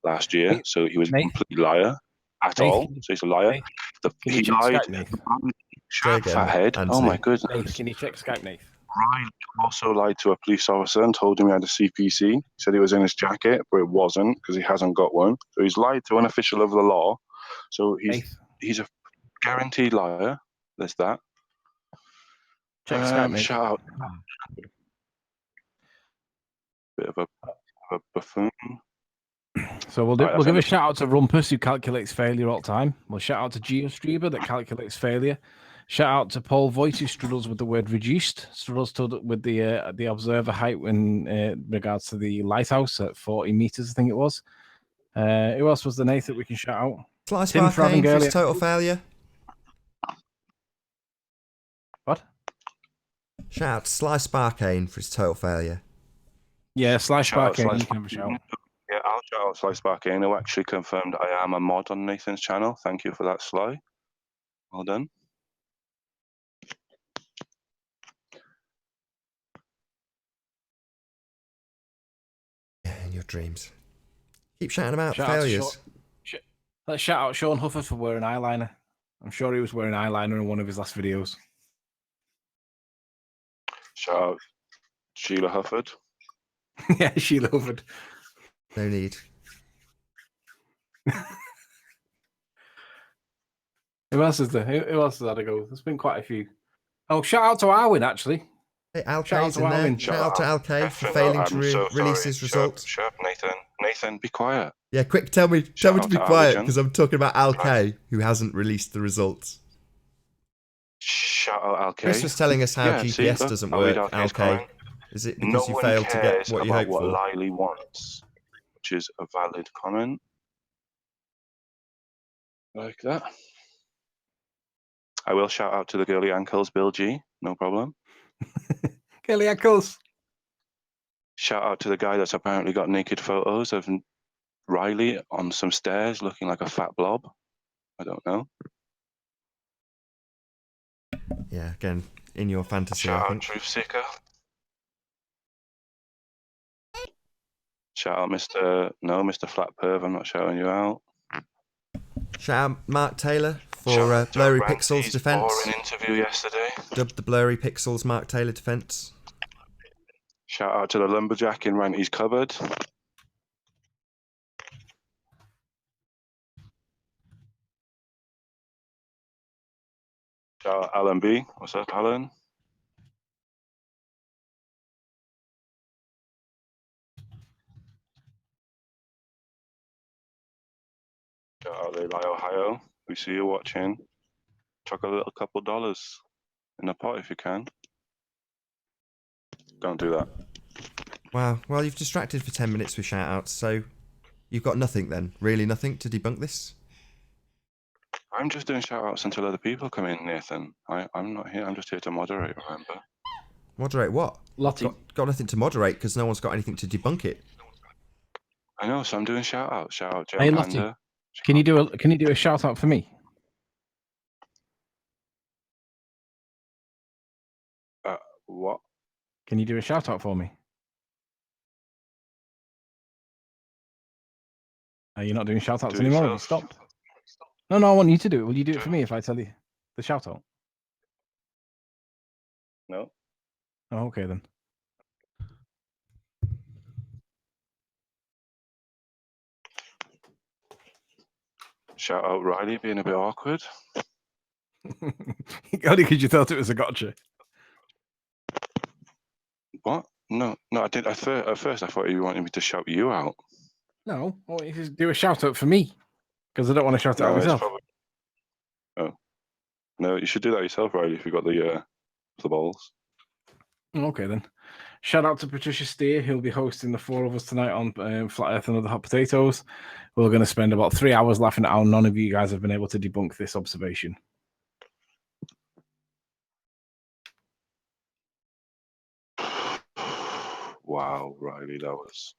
last year. So he was a complete liar at all. So he's a liar. Can you He check lied. Skype, Nath? Shut up, fathead. Oh my goodness. Nath, can you check Skype, Nath? Riley also lied to a police officer and told him he had a CPC. He said it was in his jacket, but it wasn't because he hasn't got one. So he's lied to an official of the law. So he's a guaranteed liar. There's that. Check Skype, Nath. Shout out. Bit of a buffoon. So we'll give a shout out to Rumpus, who calculates failure all the time. We'll shout out to GeoStreamer, that calculates failure. Shout out to Paul Voight, who struggles with the word reduced, struggles with the observer height in regards to the lighthouse at 40 meters, I think it was. Who else was the Nath that we can shout out? Slice Tim Barcane for his Fravengurley. total failure. What? Shout out to Slice Barcane for his total failure. Yeah, Slice Shout out Barcane, Slice you can have a shout. Yeah, I'll shout out Slice Barcane, who actually confirmed I am a mod on Nathan's channel. Thank you for that, Sly. Well done. In your dreams. Keep shouting about Shout out to failures. Let's shout out Sean Hufford for wearing eyeliner. I'm sure he was wearing eyeliner in one of his last videos. Shout out Sheila Hufford. Yeah, Sheila Hufford. No need. Who else is there? Who else has had a go? There's been quite a few. Oh, shout out to Arwin, actually. Hey, Shout out Alkay's to in there. Arwin. Shout out to Alkay for failing to release his results. Shut up, Nathan. Nathan, be quiet. Yeah, quick, tell me Shout to out be to quiet Arwijan. because I'm talking about Alkay, who hasn't released the results. Shout out Alkay. Chris was telling us how Yeah, GPS see, look, doesn't I'll read work, Alkay's Alkay. comment. Is it No because you one failed to get cares what you about hoped what for? Lily wants, which is a valid comment. Like that. I will shout out to the girly ankles, Bill G. No problem. Girly ankles. Shout out to the guy that's apparently got naked photos of Riley on some stairs looking like a fat blob. I don't know. Yeah, again, in your fantasy, I Shout out think. Truth Seeker. Shout out Mr. Flat Perv. I'm not shouting you out. Shout out Mark Taylor for Shout out to Blurry Randy's Pixels defense. boring interview yesterday. Dubbed the Blurry Pixels Mark Taylor defense. Shout out to the lumberjack in Randy's cupboard. Shout out Alan B. What's up, Alan? Shout out Levi, Ohio. We see you watching. Chuck a little couple dollars in the pot if you can. Don't do that. Wow, well, you've distracted for 10 minutes with shout outs, so you've got nothing then? Really nothing to debunk this? I'm just doing shout outs until other people come in, Nathan. I'm not here. I'm just here to moderate, remember? Moderate what? Lottie. Got nothing to moderate because no one's got anything to debunk it. I know, so I'm doing shout outs. Shout out Jen Hey, Lottie. Panda. Can you do a shout out for me? What? Can you do a shout out for me? Are you not doing shout outs Do it anymore? Have you yourself. stopped? No, I want you to do it. Will you do it for me if I tell you the shout out? No. Oh, okay then. Shout out Riley being a bit awkward. Only because you thought it was a gotcha. What? No, I did. At first, I thought you wanted me to shout you out. No, I want you to do a shout out for me. Because I don't want to shout it out No, it's myself. probably. Oh. No, you should do that yourself, Riley, if you've got the balls. Okay, then. Shout out to Patricia Steer, who'll be hosting the four of us tonight on Flat Earth and Other Hot Potatoes. We're going to spend about 3 hours laughing at how none of you guys have been able to debunk this observation. Wow, Riley, that was.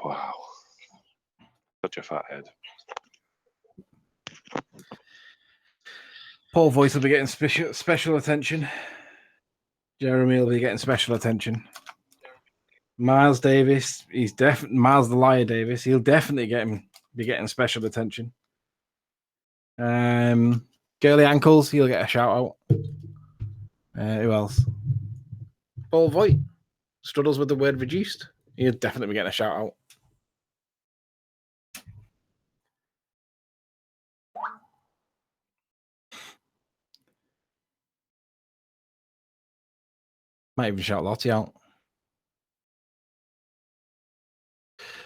Wow. Such a fat head. Paul Voice will be getting special attention. Jeremy will be getting special attention. Miles Davis, Miles the Liar Davis. He'll definitely be getting special attention. Girly Ankles, he'll get a shout out. Who else? Paul Voight struggles with the word reduced. He'll definitely be getting a shout out. Might even shout Lottie out.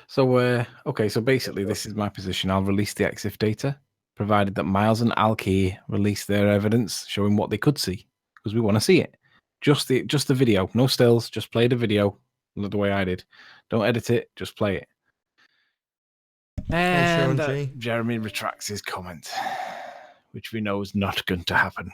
So, okay, so basically this is my position. I'll release the EXIF data, provided that Miles and Alki release their evidence showing what they could see, because we want to see it. Just the video, no stills, just play the video the way I did. Don't edit it, just play it. And Jeremy retracts his comment, which we know is not going to happen.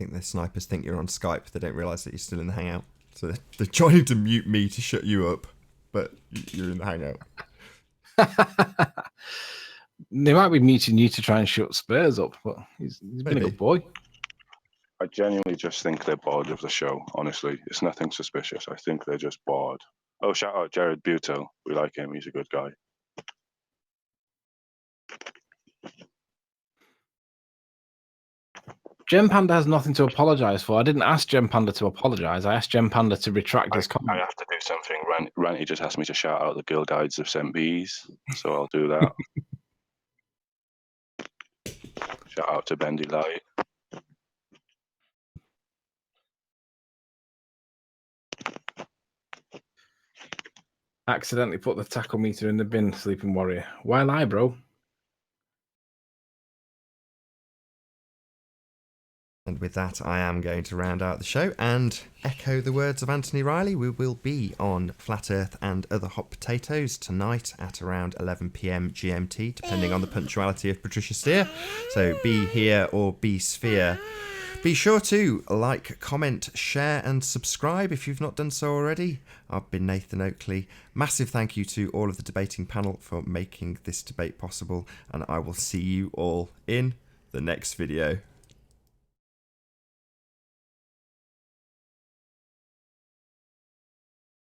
I think the snipers think you're on Skype. They don't realise that you're still in the hangout. So they're trying to mute me to shut you up, but you're in the hangout. They might be muting you to try and shut Spurs up, but he's been a good boy. I genuinely just think they're bored of the show, honestly. It's nothing suspicious. I think they're just bored. Oh, shout out Jared Butel. We like him. He's a good guy. Gem Panda has nothing to apologise for. I didn't ask Gem Panda to apologise. I asked Gem Panda to retract his comment. I have to do something. Ranty just asked me to shout out the Girl Guides of St. Bees, so I'll do that. Shout out to Bendy Light. Accidentally put the tackle meter in the bin, Sleeping Warrior. Why lie, bro? And with that, I am going to round out the show and echo the words of Anthony Riley. We will be on Flat Earth and Other Hot Potatoes tonight at around 11 p.m. GMT, depending on the punctuality of Patricia Steer. So be here or be Sphere. Be sure to like, comment, share and subscribe if you've not done so already. I've been Nathan Oakley. Massive thank you to all of the debating panel for making this debate possible, and I will see you all in the next video.